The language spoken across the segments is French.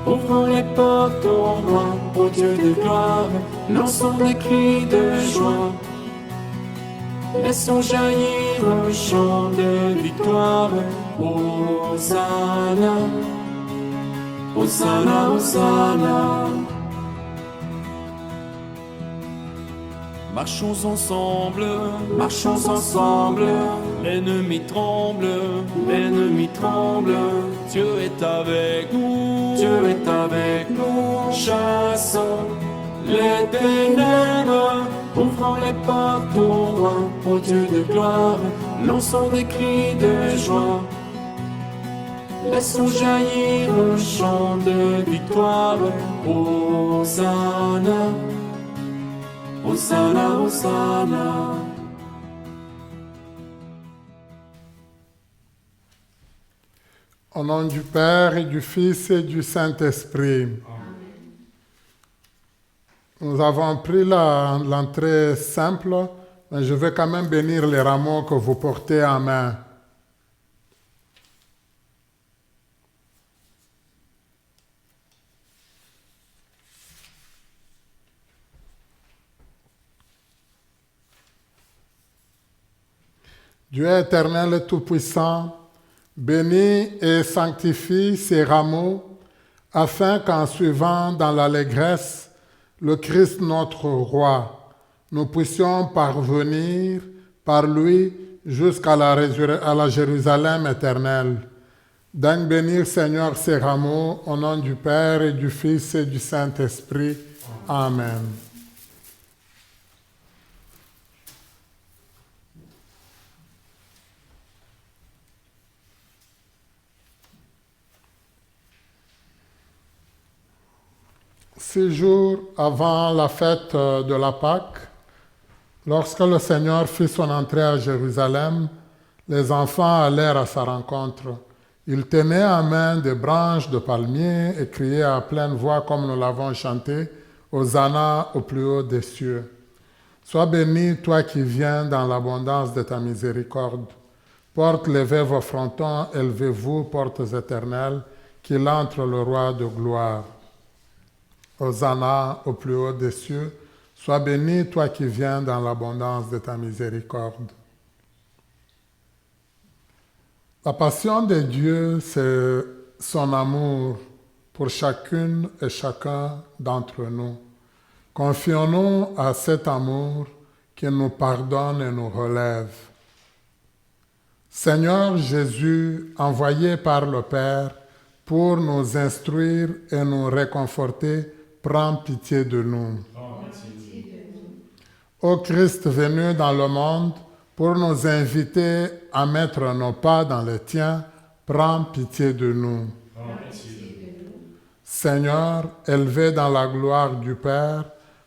Ouvrons les portes au roi, au Dieu de gloire, lançons des cris de joie. Laissons jaillir un chant de victoire. Hosanna, Hosanna, Hosanna. Marchons ensemble, l'ennemi tremble, Dieu est avec nous, chassons les ténèbres, ouvrons les portes au roi, au Dieu de gloire, lançons des cris de joie. Laissons jaillir un chant de victoire. Hosanna, Hosanna, Hosanna. Au nom du Père et du Fils et du Saint-Esprit. Nous avons pris l'entrée simple, mais je vais quand même bénir les rameaux que vous portez en main. Dieu éternel et tout-puissant, bénis et sanctifie ces rameaux, afin qu'en suivant dans l'allégresse le Christ notre Roi, nous puissions parvenir par lui jusqu'à la Jérusalem éternelle. Daigne bénir, Seigneur, ces rameaux, au nom du Père et du Fils et du Saint-Esprit. Amen. Six jours avant la fête de la Pâque, lorsque le Seigneur fit son entrée à Jérusalem, les enfants allèrent à sa rencontre. Ils tenaient en main des branches de palmier et criaient à pleine voix comme nous l'avons chanté, Hosanna au plus haut des cieux. Sois béni, toi qui viens dans l'abondance de ta miséricorde. Portes levez vos frontons, élevez-vous, portes éternelles, qu'il entre le roi de gloire. Hosanna au plus haut des cieux, sois béni, toi qui viens dans l'abondance de ta miséricorde. La passion de Dieu, c'est son amour pour chacune et chacun d'entre nous. Confions-nous à cet amour qui nous pardonne et nous relève. Seigneur Jésus, envoyé par le Père pour nous instruire et nous réconforter, prends pitié de nous. Ô Christ venu dans le monde pour nous inviter à mettre nos pas dans les tiens, prends pitié de nous. Seigneur, élevé dans la gloire du Père,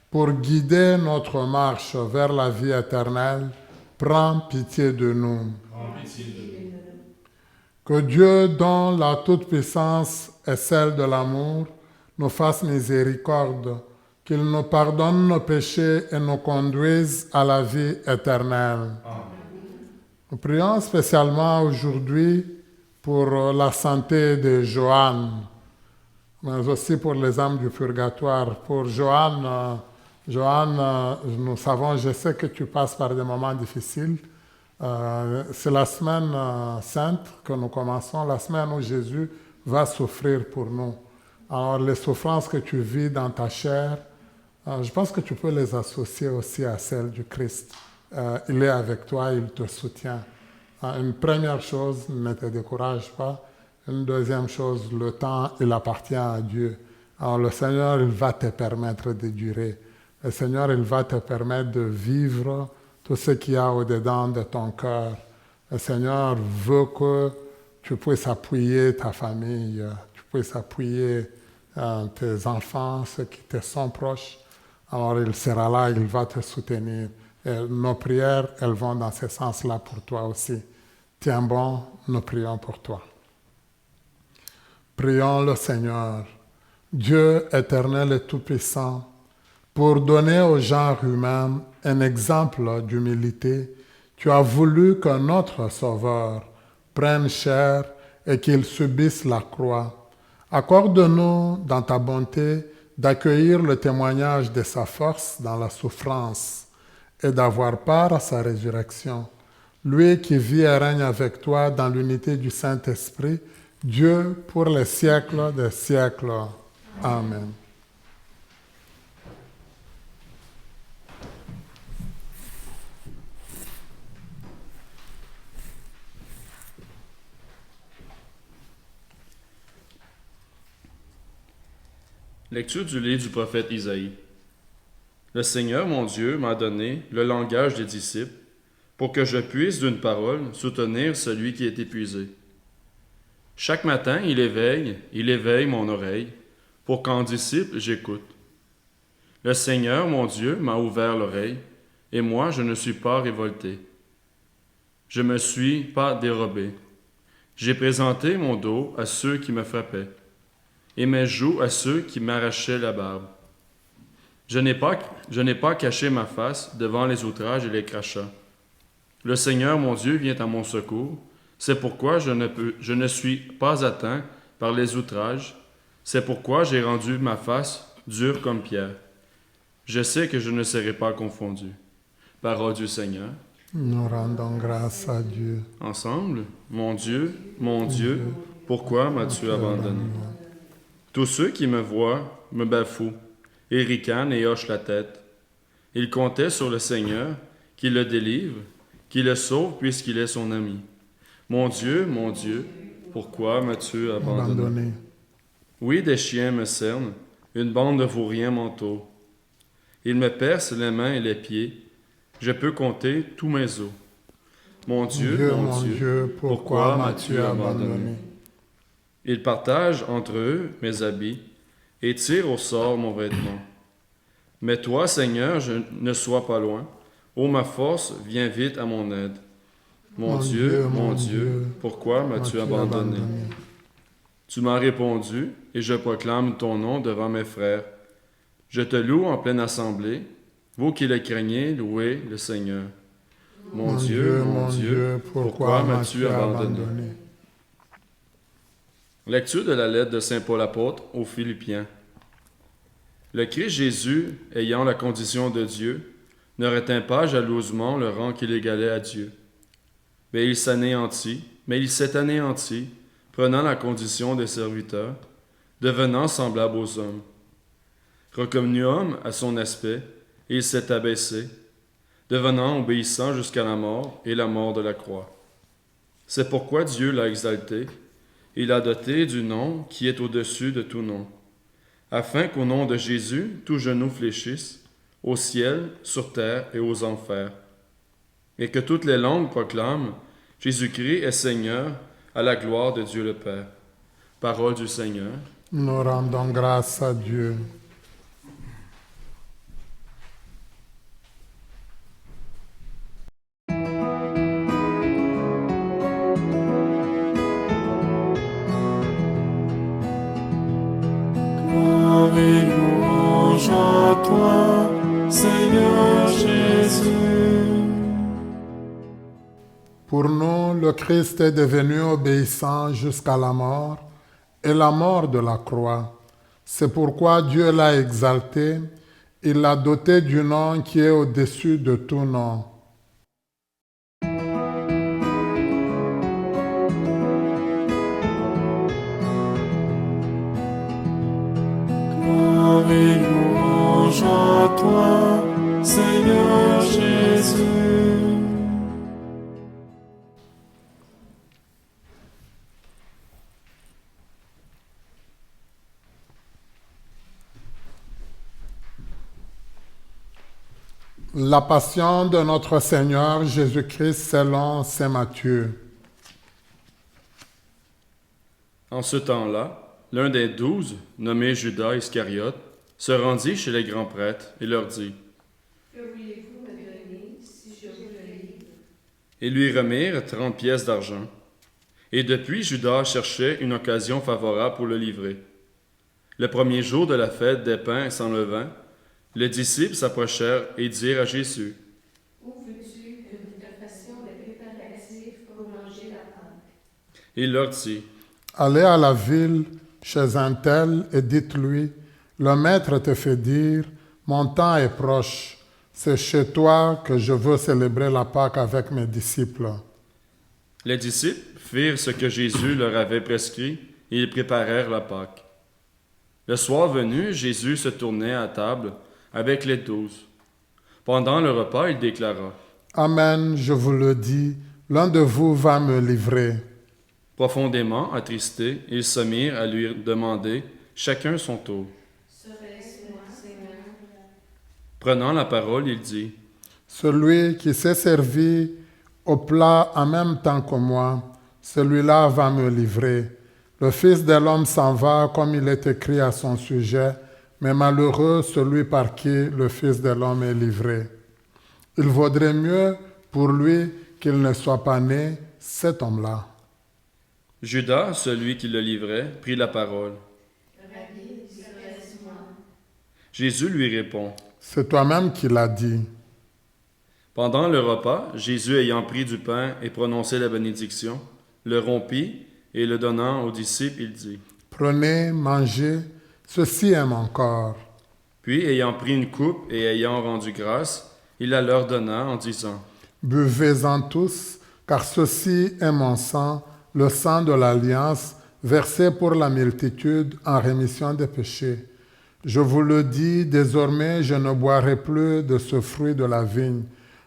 pour guider notre marche vers la vie éternelle, prends pitié de nous. Que Dieu, dont la toute-puissance est celle de l'amour, nous fasse miséricorde, qu'il nous pardonne nos péchés et nous conduise à la vie éternelle. Amen. Nous prions spécialement aujourd'hui pour la santé de Joanne, mais aussi pour les âmes du purgatoire. Pour Joanne, nous savons, je sais que tu passes par des moments difficiles. C'est la semaine sainte que nous commençons, la semaine où Jésus va souffrir pour nous. Alors les souffrances que tu vis dans ta chair, je pense que tu peux les associer aussi à celles du Christ. Il est avec toi, il te soutient. Une première chose, ne te décourage pas. Une deuxième chose, le temps, il appartient à Dieu. Alors le Seigneur, il va te permettre de durer. Le Seigneur, il va te permettre de vivre tout ce qu'il y a au-dedans de ton cœur. Le Seigneur veut que tu puisses appuyer ta famille, tu puisses appuyer tes enfants, ceux qui te sont proches. Alors il sera là, il va te soutenir. Et nos prières, elles vont dans ce sens-là pour toi aussi. Tiens bon, nous prions pour toi. Prions le Seigneur, Dieu éternel et tout-puissant, pour donner au genre humain un exemple d'humilité. Tu as voulu que notre Sauveur prenne chair et qu'il subisse la croix. Accorde-nous, dans ta bonté, d'accueillir le témoignage de sa force dans la souffrance et d'avoir part à sa résurrection. Lui qui vit et règne avec toi dans l'unité du Saint-Esprit, Dieu pour les siècles des siècles. Amen. Lecture du livre du prophète Isaïe. Le Seigneur, mon Dieu, m'a donné le langage des disciples pour que je puisse d'une parole soutenir celui qui est épuisé. Chaque matin, il éveille mon oreille pour qu'en disciple j'écoute. Le Seigneur, mon Dieu, m'a ouvert l'oreille et moi, je ne suis pas révolté. Je me suis pas dérobé. J'ai présenté mon dos à ceux qui me frappaient et mes joues à ceux qui m'arrachaient la barbe. Je n'ai pas caché ma face devant les outrages et les crachats. Le Seigneur, mon Dieu, vient à mon secours. C'est pourquoi je ne suis pas atteint par les outrages. C'est pourquoi j'ai rendu ma face dure comme pierre. Je sais que je ne serai pas confondu. Parole du Seigneur. Nous rendons grâce à Dieu. Ensemble, mon Dieu, pourquoi m'as-tu abandonné? Tous ceux qui me voient me bafouent. Ils ricanent et hochent la tête. Ils comptaient sur le Seigneur, qui le délivre, qui le sauve puisqu'il est son ami. Mon Dieu, pourquoi m'as-tu abandonné? Oui, des chiens me cernent, une bande de vauriens m'entoure. Ils me percent les mains et les pieds. Je peux compter tous mes os. Mon Dieu, pourquoi m'as-tu abandonné? Ils partagent entre eux mes habits et tirent au sort mon vêtement. Mais toi, Seigneur, ne sois pas loin. Ô ma force, viens vite à mon aide. Mon Dieu, pourquoi m'as-tu abandonné? Tu m'as répondu, et je proclame ton nom devant mes frères. Je te loue en pleine assemblée. Vous qui le craignez, louez le Seigneur. Mon Dieu, pourquoi m'as-tu abandonné? Lecture de la lettre de saint Paul apôtre aux Philippiens. Le Christ Jésus, ayant la condition de Dieu, ne retint pas jalousement le rang qu'il égalait à Dieu. Mais il s'est anéanti, prenant la condition de serviteur, devenant semblable aux hommes. Reconnu homme à son aspect, il s'est abaissé, devenant obéissant jusqu'à la mort et la mort de la croix. C'est pourquoi Dieu l'a exalté, il l'a doté du nom qui est au-dessus de tout nom, afin qu'au nom de Jésus, tout genou fléchisse, au ciel, sur terre et aux enfers, et que toutes les langues proclament Jésus-Christ est Seigneur, à la gloire de Dieu le Père. Parole du Seigneur. Nous rendons grâce à Dieu. Gloire et louange à toi, Seigneur Jésus. Pour nous, le Christ est devenu obéissant jusqu'à la mort et la mort de la croix. C'est pourquoi Dieu l'a exalté, il l'a doté du nom qui est au-dessus de tout nom. Gloire et louange à toi, Seigneur Jésus. La passion de notre Seigneur Jésus-Christ selon saint Matthieu. En ce temps-là, l'un des 12, nommé Judas Iscariote, se rendit chez les grands prêtres et leur dit: Que voulez-vous me donner si je vous le livre? Ils lui remirent 30 pièces d'argent. Et depuis, Judas cherchait une occasion favorable pour le livrer. Le premier jour de la fête des pains sans levain, les disciples s'approchèrent et dirent à Jésus: Où veux-tu que nous te fassions les préparatifs pour manger la Pâque? Il leur dit: Allez à la ville, chez un tel et dites-lui, le Maître te fait dire, mon temps est proche, c'est chez toi que je veux célébrer la Pâque avec mes disciples. Les disciples firent ce que Jésus leur avait prescrit et ils préparèrent la Pâque. Le soir venu, Jésus se tournait à table avec les 12. Pendant le repas, il déclara, Amen, je vous le dis, l'un de vous va me livrer. Profondément attristés, ils se mirent à lui demander, chacun son tour. Serait-ce moi, Seigneur? Prenant la parole, il dit, Celui qui s'est servi au plat en même temps que moi, celui-là va me livrer. Le Fils de l'homme s'en va comme il est écrit à son sujet, mais malheureux celui par qui le Fils de l'homme est livré. Il vaudrait mieux pour lui qu'il ne soit pas né, cet homme-là. Judas, celui qui le livrait, prit la parole. Rabbi, serait-ce moi? Jésus lui répond. C'est toi-même qui l'as dit. Pendant le repas, Jésus ayant pris du pain et prononcé la bénédiction, le rompit et le donnant aux disciples, il dit, Prenez, mangez, ceci est mon corps. Puis, ayant pris une coupe et ayant rendu grâce, il la leur donna en disant, Buvez-en tous, car ceci est mon sang, le sang de l'alliance, versé pour la multitude en rémission des péchés. Je vous le dis, désormais je ne boirai plus de ce fruit de la vigne,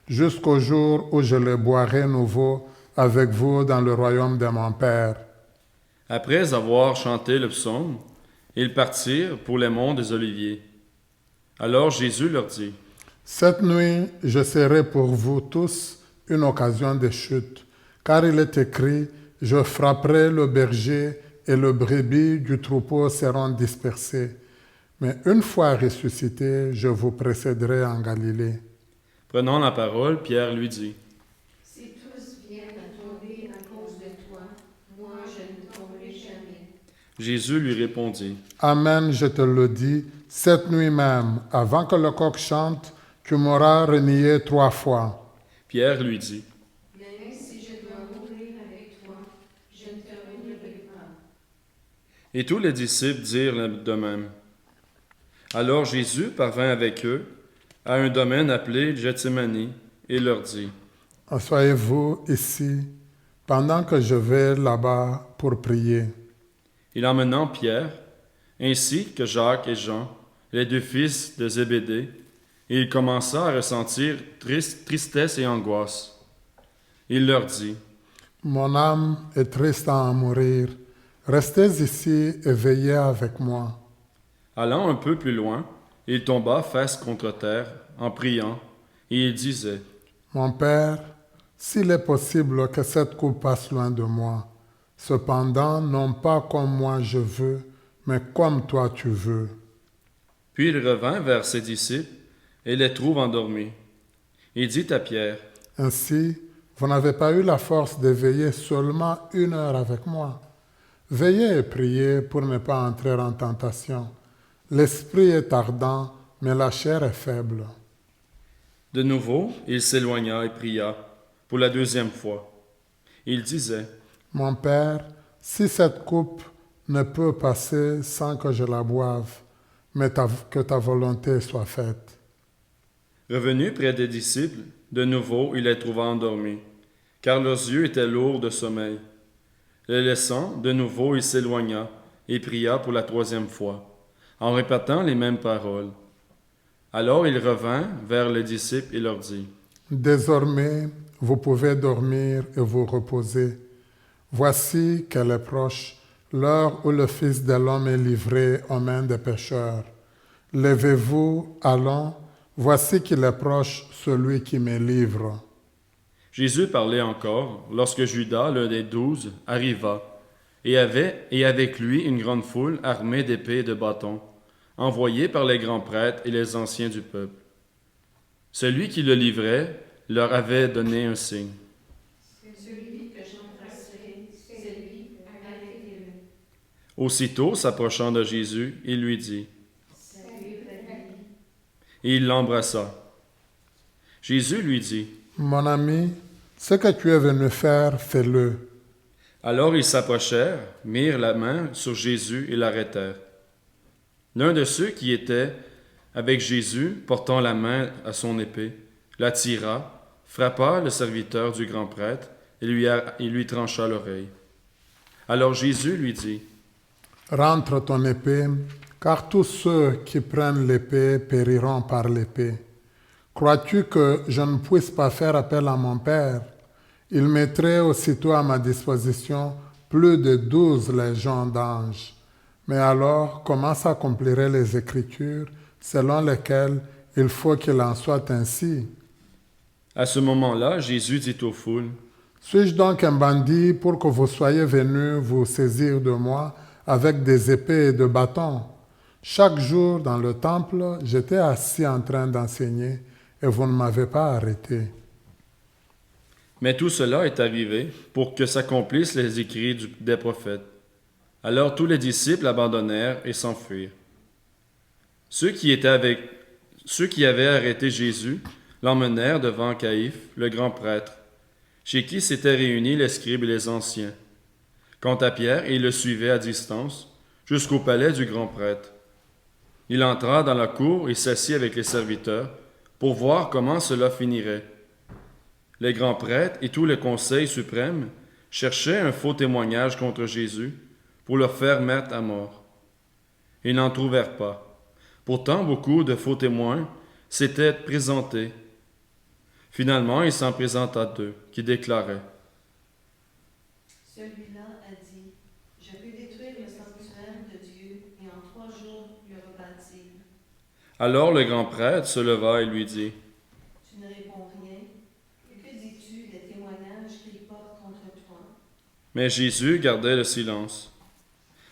jusqu'au jour où je le boirai nouveau avec vous dans le royaume de mon Père. Après avoir chanté le psaume, ils partirent pour les monts des Oliviers. Alors Jésus leur dit, Cette nuit, je serai pour vous tous une occasion de chute, car il est écrit, je frapperai le berger et le brebis du troupeau seront dispersés. Mais une fois ressuscité, je vous précéderai en Galilée. Prenant la parole, Pierre lui dit, Si tous viennent à tomber à cause de toi, moi je ne tomberai jamais. Jésus lui répondit, Amen, je te le dis, cette nuit même, avant que le coq chante, tu m'auras renié 3 fois. Pierre lui dit, Même si je dois mourir avec toi, je ne te renierai pas. Et tous les disciples dirent de même. Alors Jésus parvint avec eux à un domaine appelé Gethsémani et leur dit, Asseyez-vous ici, pendant que je vais là-bas pour prier. Il emmenant Pierre, ainsi que Jacques et Jean, les 2 fils de Zébédée, et il commença à ressentir tristesse et angoisse. Il leur dit, Mon âme est triste à en mourir. Restez ici et veillez avec moi. Allant un peu plus loin, il tomba face contre terre en priant, et il disait, Mon Père, s'il est possible que cette coupe passe loin de moi, cependant, non pas comme moi je veux, mais comme toi tu veux. Puis il revint vers ses disciples et les trouve endormis. Il dit à Pierre, Ainsi, vous n'avez pas eu la force de veiller seulement 1 heure avec moi. Veillez et priez pour ne pas entrer en tentation. L'esprit est ardent, mais la chair est faible. De nouveau, il s'éloigna et pria pour la 2e fois. Il disait, Mon Père, si cette coupe ne peut passer sans que je la boive, mais que ta volonté soit faite. Revenu près des disciples, de nouveau il les trouva endormis, car leurs yeux étaient lourds de sommeil. Les laissant, de nouveau il s'éloigna et pria pour la 3e fois, en répétant les mêmes paroles. Alors il revint vers les disciples et leur dit, Désormais, vous pouvez dormir et vous reposer. Voici qu'elle est proche, l'heure où le Fils de l'homme est livré aux mains des pécheurs. Levez-vous, allons, voici qu'il est proche celui qui me livre. Jésus parlait encore lorsque Judas, l'un des 12, arriva, et avec lui une grande foule armée d'épées et de bâtons, envoyée par les grands prêtres et les anciens du peuple. Celui qui le livrait leur avait donné un signe. Celui que j'embrasserai, c'est lui, arrêtez-le. Aussitôt, s'approchant de Jésus, il lui dit, Salut, Rabbi. et il l'embrassa. Jésus lui dit, Mon ami, ce que tu es venu faire, fais-le. Alors ils s'approchèrent, mirent la main sur Jésus et l'arrêtèrent. L'un de ceux qui étaient avec Jésus, portant la main à son épée, la tira, frappa le serviteur du grand prêtre et lui trancha l'oreille. Alors Jésus lui dit, « Rentre ton épée, car tous ceux qui prennent l'épée périront par l'épée. Crois-tu que je ne puisse pas faire appel à mon Père? Il mettrait aussitôt à ma disposition plus de 12 légions d'anges. Mais alors, comment s'accompliraient les Écritures selon lesquelles il faut qu'il en soit ainsi? » À ce moment-là, Jésus dit aux foules, « Suis-je donc un bandit pour que vous soyez venus vous saisir de moi avec des épées et des bâtons? Chaque jour dans le temple, j'étais assis en train d'enseigner et vous ne m'avez pas arrêté. » Mais tout cela est arrivé pour que s'accomplissent les écrits des prophètes. Alors tous les disciples abandonnèrent et s'enfuirent. Ceux qui avaient arrêté Jésus l'emmenèrent devant Caïphe, le grand prêtre, chez qui s'étaient réunis les scribes et les anciens. Quant à Pierre, il le suivait à distance, jusqu'au palais du grand prêtre. Il entra dans la cour et s'assit avec les serviteurs pour voir comment cela finirait. Les grands prêtres et tout le conseil suprême cherchaient un faux témoignage contre Jésus pour le faire mettre à mort. Ils n'en trouvèrent pas. Pourtant, beaucoup de faux témoins s'étaient présentés. Finalement, il s'en présenta 2, qui déclaraient, « Celui-là a dit, je peux détruire le sanctuaire de Dieu et en 3 jours le rebâtir. » Alors le grand prêtre se leva et lui dit, « Tu ne réponds rien. Que dis-tu des témoignages qu'il porte contre toi? » Mais Jésus gardait le silence.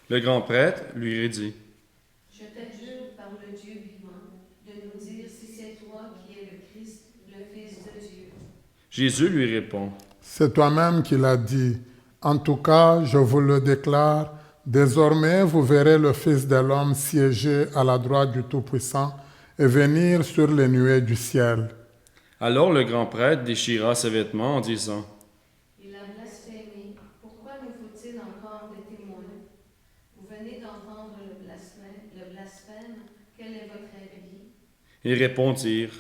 Le grand prêtre lui dit, « Je t'adjure par le Dieu vivant de nous dire si c'est toi qui es le Christ, le Fils de Dieu. » Jésus lui répond, « C'est toi-même qui l'as dit. En tout cas, je vous le déclare, désormais vous verrez le Fils de l'homme siéger à la droite du Tout-Puissant et venir sur les nuées du ciel. » Alors le grand prêtre déchira ses vêtements en disant, « Il a blasphémé. Pourquoi nous faut-il encore des témoins? Vous venez d'entendre le blasphème. Quel est votre avis? » Ils répondirent.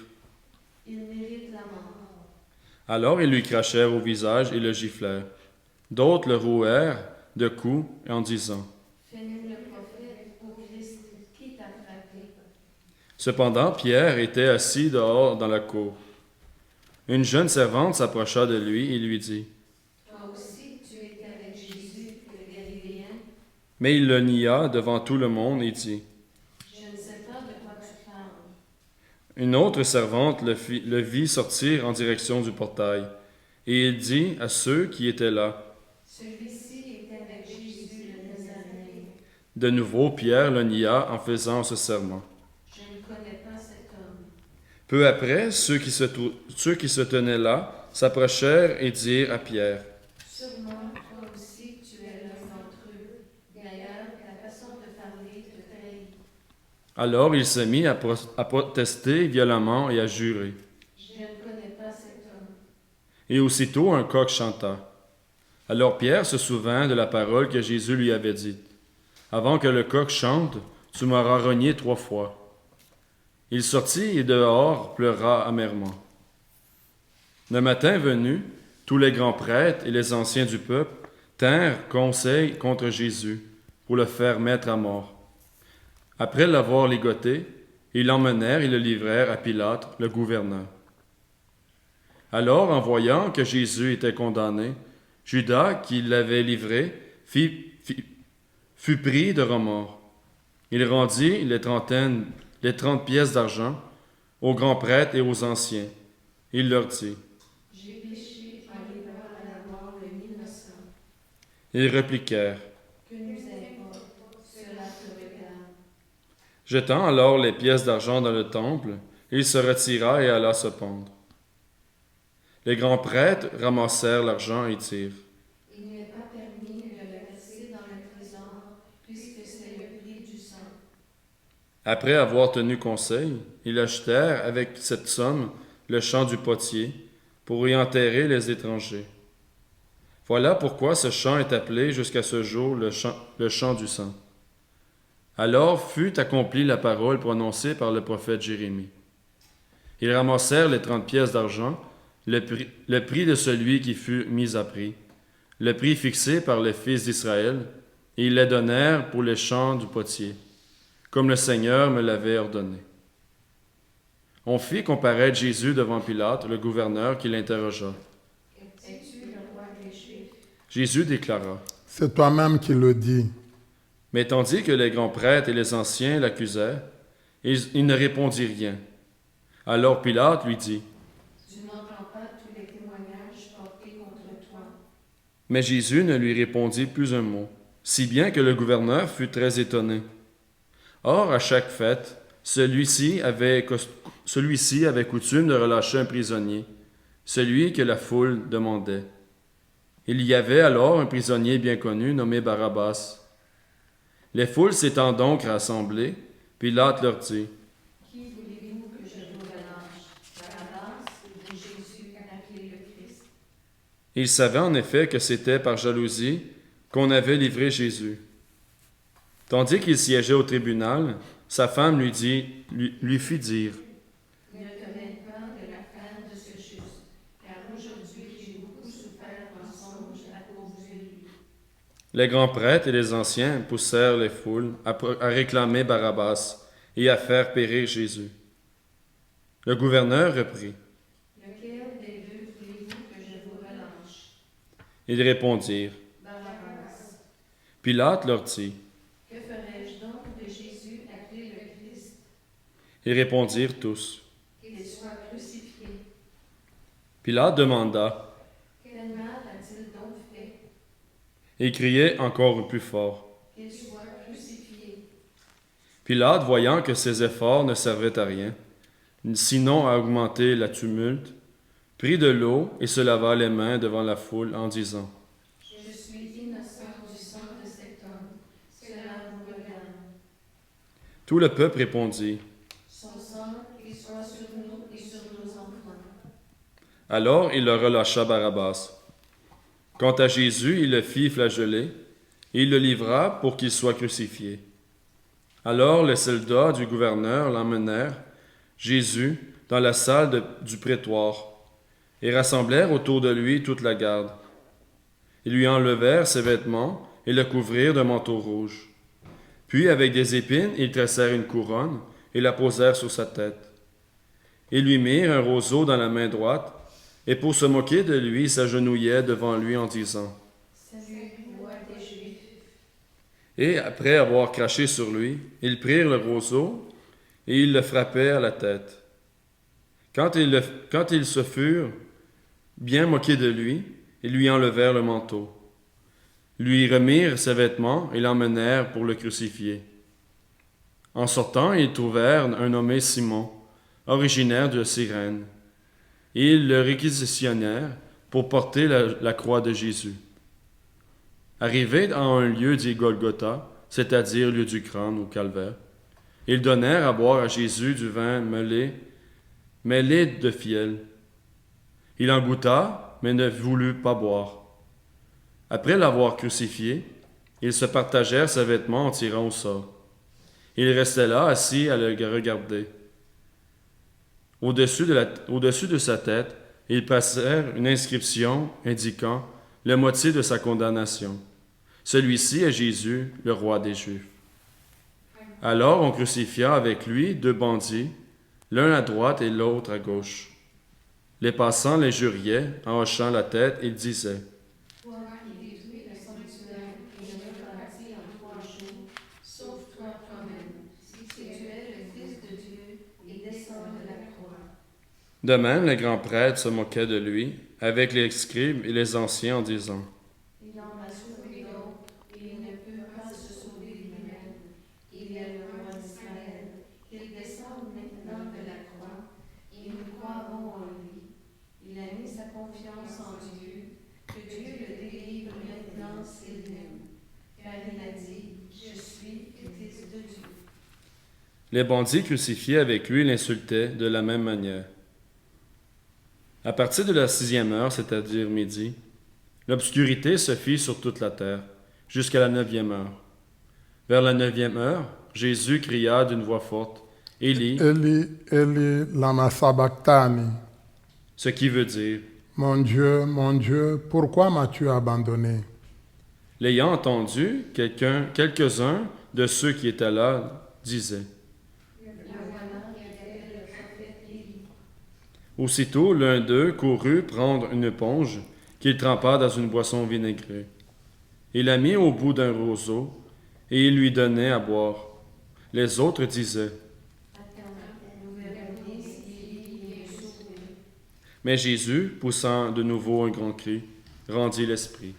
Il mérite la mort. Alors ils lui crachèrent au visage et le giflèrent. D'autres le rouèrent de coups en disant, Fais-nous le prophète, ô Christ, qui t'a frappé? Cependant, Pierre était assis dehors dans la cour. Une jeune servante s'approcha de lui et lui dit, Toi aussi, tu étais avec Jésus, le Galiléen. mais il le nia devant tout le monde et dit, Je ne sais pas de quoi tu parles. Une autre servante le vit sortir en direction du portail, et il dit à ceux qui étaient là, Celui-ci était avec Jésus, le Nazaréen. De nouveau, Pierre le nia en faisant ce serment. Je ne connais pas cet homme. Peu après, ceux qui se tenaient là s'approchèrent et dirent à Pierre, Sûrement, toi aussi, tu es l'un d'entre eux. D'ailleurs, ta façon de parler te trahit. Alors il se mit à protester violemment et à jurer. Je ne connais pas cet homme. Et aussitôt un coq chanta. Alors Pierre se souvint de la parole que Jésus lui avait dite. Avant que le coq chante, tu m'auras renié 3 fois. Il sortit et dehors pleura amèrement. Le matin venu, tous les grands prêtres et les anciens du peuple tinrent conseil contre Jésus pour le faire mettre à mort. Après l'avoir ligoté, ils l'emmenèrent et le livrèrent à Pilate, le gouverneur. Alors, en voyant que Jésus était condamné, Judas, qui l'avait livré, fut pris de remords. Il rendit les 30 pièces d'argent aux grands prêtres et aux anciens. Il leur dit, J'ai péché en livrant à la mort un innocent. Ils répliquèrent, Que nous importe, cela te regarde. Jetant alors les pièces d'argent dans le temple, il se retira et alla se pendre. Les grands prêtres ramassèrent l'argent et dirent, Il n'est pas permis de le verser dans le trésor, puisque c'est le prix du sang. Après avoir tenu conseil, ils achetèrent avec cette somme le champ du potier pour y enterrer les étrangers. Voilà pourquoi ce chant est appelé jusqu'à ce jour le chant du sang. Alors fut accomplie la parole prononcée par le prophète Jérémie. Ils ramassèrent les 30 pièces d'argent, le prix de celui qui fut mis à prix, le prix fixé par les fils d'Israël, et ils les donnèrent pour les champs du potier, comme le Seigneur me l'avait ordonné. On fit comparaître Jésus devant Pilate, le gouverneur, qui l'interrogea. Es-tu le roi des Juifs? Jésus déclara. C'est toi-même qui le dis. Mais tandis que les grands prêtres et les anciens l'accusèrent, il ne répondit rien. Alors Pilate lui dit. Tu n'entends pas tous les témoignages portés contre toi. Mais Jésus ne lui répondit plus un mot, si bien que le gouverneur fut très étonné. Or, à chaque fête, celui-ci avait coutume de relâcher un prisonnier, celui que la foule demandait. Il y avait alors un prisonnier bien connu nommé Barabbas. Les foules s'étant donc rassemblées, Pilate leur dit. Qui voulez-vous que je vous relâche? Barabbas ou Jésus appelé le Christ? Il savait en effet que c'était par jalousie qu'on avait livré Jésus. Tandis qu'il siégeait au tribunal, sa femme lui fit dire. Ne tenez pas de l'affaire de ce juste, car aujourd'hui j'ai beaucoup souffert en songe à cause de lui. Les grands prêtres et les anciens poussèrent les foules à réclamer Barabbas et à faire périr Jésus. Le gouverneur reprit. Lequel des deux voulez-vous que je vous relâche? Ils répondirent. Barabbas. Pilate leur dit. Que ferai-je donc de Jésus appelé le Christ? Ils répondirent tous. Qu'il soit crucifié. Pilate demanda. Quel mal a-t-il donc fait? Et criait encore plus fort. Qu'il soit crucifié. Pilate, voyant que ses efforts ne servaient à rien, sinon à augmenter la tumulte, prit de l'eau et se lava les mains devant la foule en disant. Je suis innocent du sang de cet homme. Cela vous regarde. Tout le peuple répondit. Son sang, qu'il soit sur nous et sur nos enfants. Alors il leur relâcha Barabbas. Quant à Jésus, il le fit flageller, et il le livra pour qu'il soit crucifié. Alors les soldats du gouverneur l'emmenèrent, Jésus, dans la salle du prétoire, et rassemblèrent autour de lui toute la garde. Ils lui enlevèrent ses vêtements et le couvrirent d'un manteau rouge. Puis, avec des épines, ils tressèrent une couronne et la posèrent sur sa tête. Ils lui mirent un roseau dans la main droite, et pour se moquer de lui, ils s'agenouillaient devant lui en disant. Salut, roi des Juifs. Et après avoir craché sur lui, ils prirent le roseau et ils le frappaient à la tête. Quand ils se furent bien moqués de lui, ils lui enlevèrent le manteau, lui remirent ses vêtements et l'emmenèrent pour le crucifier. En sortant, ils trouvèrent un nommé Simon, originaire de Cyrène, et ils le réquisitionnèrent pour porter la croix de Jésus. Arrivés à un lieu dit Golgotha, c'est-à-dire lieu du crâne ou calvaire, ils donnèrent à boire à Jésus du vin mêlé de fiel. Il en goûta, mais ne voulut pas boire. Après l'avoir crucifié, ils se partagèrent ses vêtements en tirant au sort. Il restait là, assis à le regarder. Au-dessus de sa tête, ils passèrent une inscription indiquant la moitié de sa condamnation. Celui-ci est Jésus, le roi des Juifs. Alors on crucifia avec lui 2 bandits, l'un à droite et l'autre à gauche. Les passants l'injuriaient en hochant la tête et disaient. Toi qui détruis le sanctuaire et le rebâtis en 3 jours, sauve-toi toi-même, si tu es le Fils de Dieu, et descends de la croix. De même, les grands prêtres se moquaient de lui, avec les scribes et les anciens en disant. Il en a sauvé d'autres, et il ne peut pas se sauver lui-même. Il est le roi d'Israël. Qu'il descende maintenant de la croix, et nous croirons en lui. Il a mis sa confiance en Dieu, que Dieu le délivre maintenant s'il l'aime. Car il a dit, je suis le Fils de Dieu. Les bandits crucifiés avec lui l'insultaient de la même manière. À partir de la 6e heure, c'est-à-dire midi, L'obscurité se fit sur toute la terre, jusqu'à la 9e heure. Vers la 9e heure, Jésus cria d'une voix forte, « Élie, Eli, Eli, lama sabachthani. ce qui veut dire, Mon Dieu, pourquoi m'as-tu abandonné? l'ayant entendu, quelques-uns de ceux qui étaient là disaient. Aussitôt, l'un d'eux courut prendre une éponge qu'il trempa dans une boisson vinaigrée. Il la mit au bout d'un roseau et il lui donnait à boire. Les autres disaient. Mais Jésus, poussant de nouveau un grand cri, rendit l'esprit.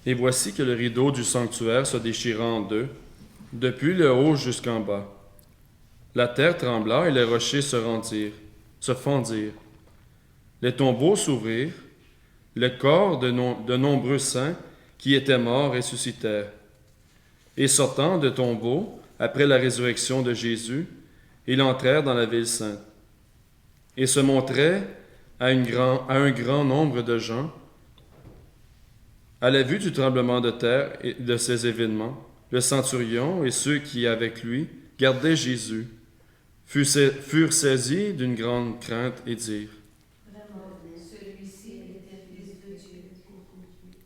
Et voici que le rideau du sanctuaire se déchira en deux, depuis le haut jusqu'en bas. La terre trembla et les rochers se fendirent. Les tombeaux s'ouvrirent, le corps de nombreux saints qui étaient morts ressuscitèrent. Et sortant de tombeaux, après la résurrection de Jésus, ils entrèrent dans la ville sainte. Et se montraient à un grand nombre de gens. À la vue du tremblement de terre et de ces événements, le centurion et ceux qui, avec lui, gardaient Jésus, furent saisis d'une grande crainte et dirent, Celui-ci était fils de Dieu.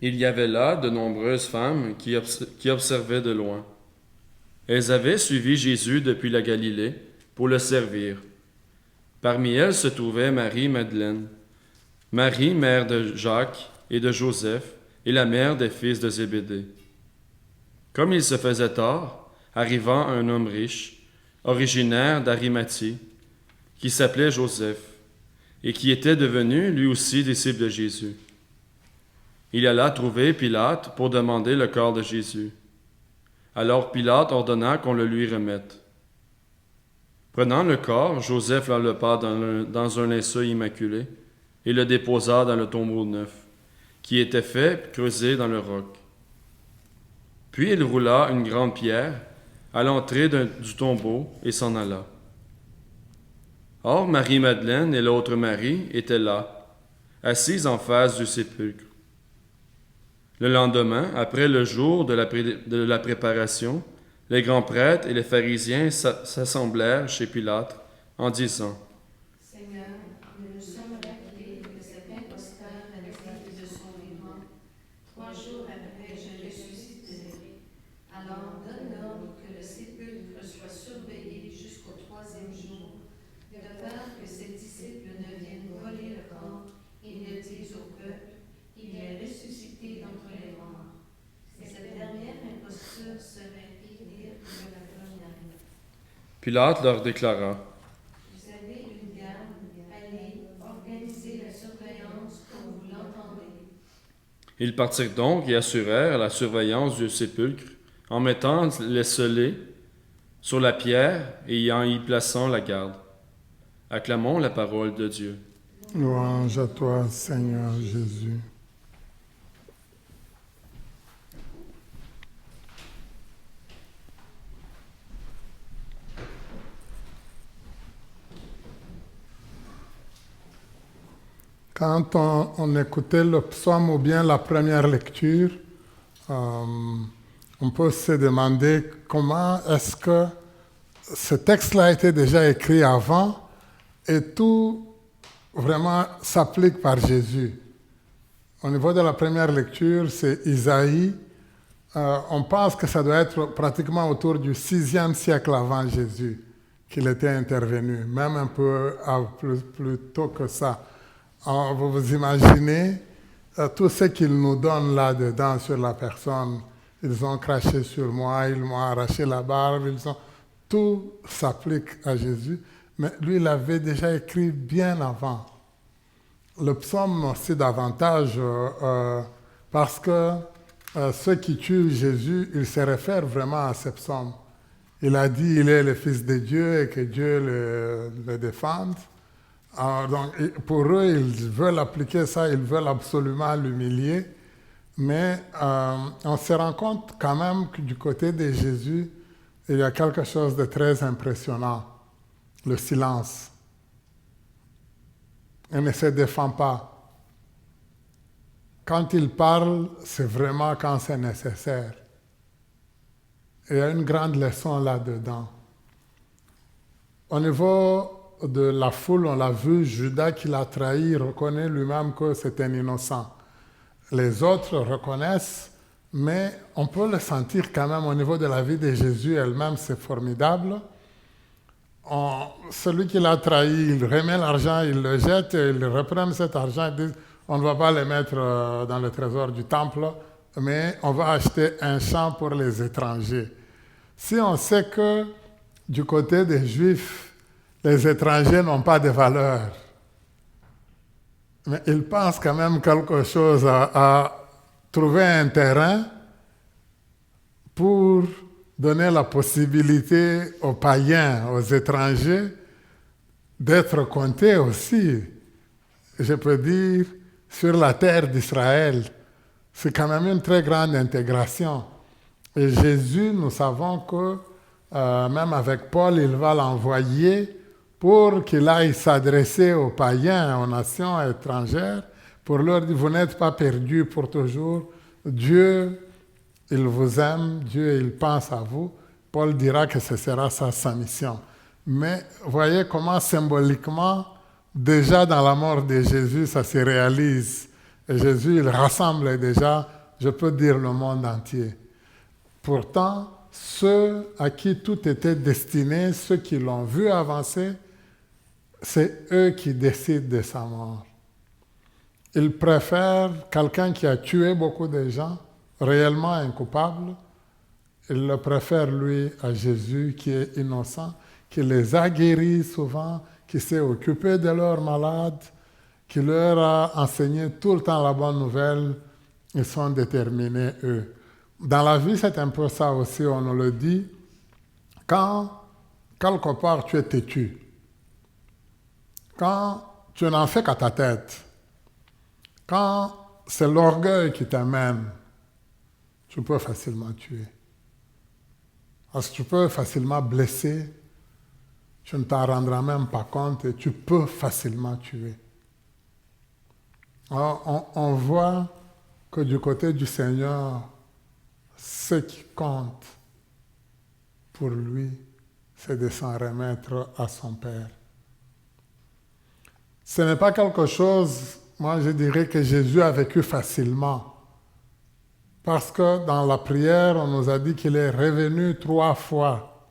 il y avait là de nombreuses femmes qui observaient de loin. Elles avaient suivi Jésus depuis la Galilée pour le servir. Parmi elles se trouvait Marie-Madeleine, Marie, mère de Jacques et de Joseph, et la mère des fils de Zébédée. Comme il se faisait tard, arriva un homme riche, originaire d'Arimathie, qui s'appelait Joseph, et qui était devenu lui aussi disciple de Jésus. Il alla trouver Pilate pour demander le corps de Jésus. Alors Pilate ordonna qu'on le lui remette. Prenant le corps, Joseph l'enveloppa dans un linceul immaculé et le déposa dans le tombeau neuf, qui était fait creuser dans le roc. Puis il roula une grande pierre à l'entrée du tombeau et s'en alla. Or Marie-Madeleine et l'autre Marie étaient là, assises en face du sépulcre. Le lendemain, après le jour de la préparation, les grands prêtres et les pharisiens s'assemblèrent chez Pilate en disant, Seigneur, nous nous sommes rappelés que cet imposteur a dit de son vivant, 3 jours après je ressusciterai. Alors donne l'ordre que le sépulcre soit surveillé jusqu'au 3e jour, de peur que ses disciples ne viennent voler le corps et ne disent au peuple, il est ressuscité d'entre les morts. Cette dernière imposture serait pire que la première. Pilate leur déclara, Vous avez une garde, allez, organisez la surveillance comme vous l'entendez. Ils partirent donc et assurèrent la surveillance du sépulcre en mettant les scellés sur la pierre et en y plaçant la garde. Acclamons la parole de Dieu. Louange à toi, Seigneur Jésus. Quand on écoutait le psaume ou bien la première lecture, on peut se demander comment est-ce que ce texte-là a été déjà écrit avant et tout vraiment s'applique par Jésus. Au niveau de la première lecture, c'est Isaïe. On pense que ça doit être pratiquement autour du 6e siècle avant Jésus qu'il était intervenu, même un peu plus tôt que ça. Vous vous imaginez tout ce qu'ils nous donnent là-dedans sur la personne. Ils ont craché sur moi, ils m'ont arraché la barbe, tout s'applique à Jésus, mais lui, il avait déjà écrit bien avant. Le psaume aussi davantage, parce que ceux qui tuent Jésus, ils se réfèrent vraiment à ce psaume. Il a dit qu'il est le Fils de Dieu et que Dieu le défende. Alors, donc, pour eux, ils veulent appliquer ça, ils veulent absolument l'humilier. Mais on se rend compte quand même que du côté de Jésus, il y a quelque chose de très impressionnant, le silence. Il ne se défend pas. Quand il parle, c'est vraiment quand c'est nécessaire. Il y a une grande leçon là-dedans. Au niveau de la foule, on l'a vu, Judas qui l'a trahi reconnaît lui-même que c'est un innocent. Les autres reconnaissent, mais on peut le sentir quand même au niveau de la vie de Jésus elle-même, c'est formidable. Celui qui l'a trahi, il remet l'argent, il le jette, il reprend cet argent, il dit, on ne va pas le mettre dans le trésor du temple, mais on va acheter un champ pour les étrangers. Si on sait que du côté des Juifs, les étrangers n'ont pas de valeur, mais ils pensent quand même quelque chose à trouver un terrain pour donner la possibilité aux païens, aux étrangers, d'être comptés aussi, je peux dire, sur la terre d'Israël. C'est quand même une très grande intégration. Et Jésus, nous savons que même avec Paul, il va l'envoyer pour qu'il aille s'adresser aux païens, aux nations étrangères, pour leur dire, vous n'êtes pas perdus pour toujours. Dieu, il vous aime, Dieu, il pense à vous. Paul dira que ce sera sa mission. Mais voyez comment symboliquement, déjà dans la mort de Jésus, ça se réalise. Et Jésus, il rassemble déjà, je peux dire, le monde entier. Pourtant, ceux à qui tout était destiné, ceux qui l'ont vu avancer, c'est eux qui décident de sa mort. Ils préfèrent quelqu'un qui a tué beaucoup de gens, réellement incoupable. Ils le préfèrent, lui, à Jésus, qui est innocent, qui les a guéris souvent, qui s'est occupé de leurs malades, qui leur a enseigné tout le temps la bonne nouvelle. Ils sont déterminés, eux. Dans la vie, c'est un peu ça aussi, on nous le dit. Quand, quelque part, tu es têtu, quand tu n'en fais qu'à ta tête, quand c'est l'orgueil qui t'amène, tu peux facilement tuer. Parce que tu peux facilement blesser, tu ne t'en rendras même pas compte et tu peux facilement tuer. Alors, on voit que du côté du Seigneur, ce qui compte pour lui, c'est de s'en remettre à son Père. Ce n'est pas quelque chose, moi je dirais que Jésus a vécu facilement. Parce que dans la prière, on nous a dit qu'il est revenu 3 fois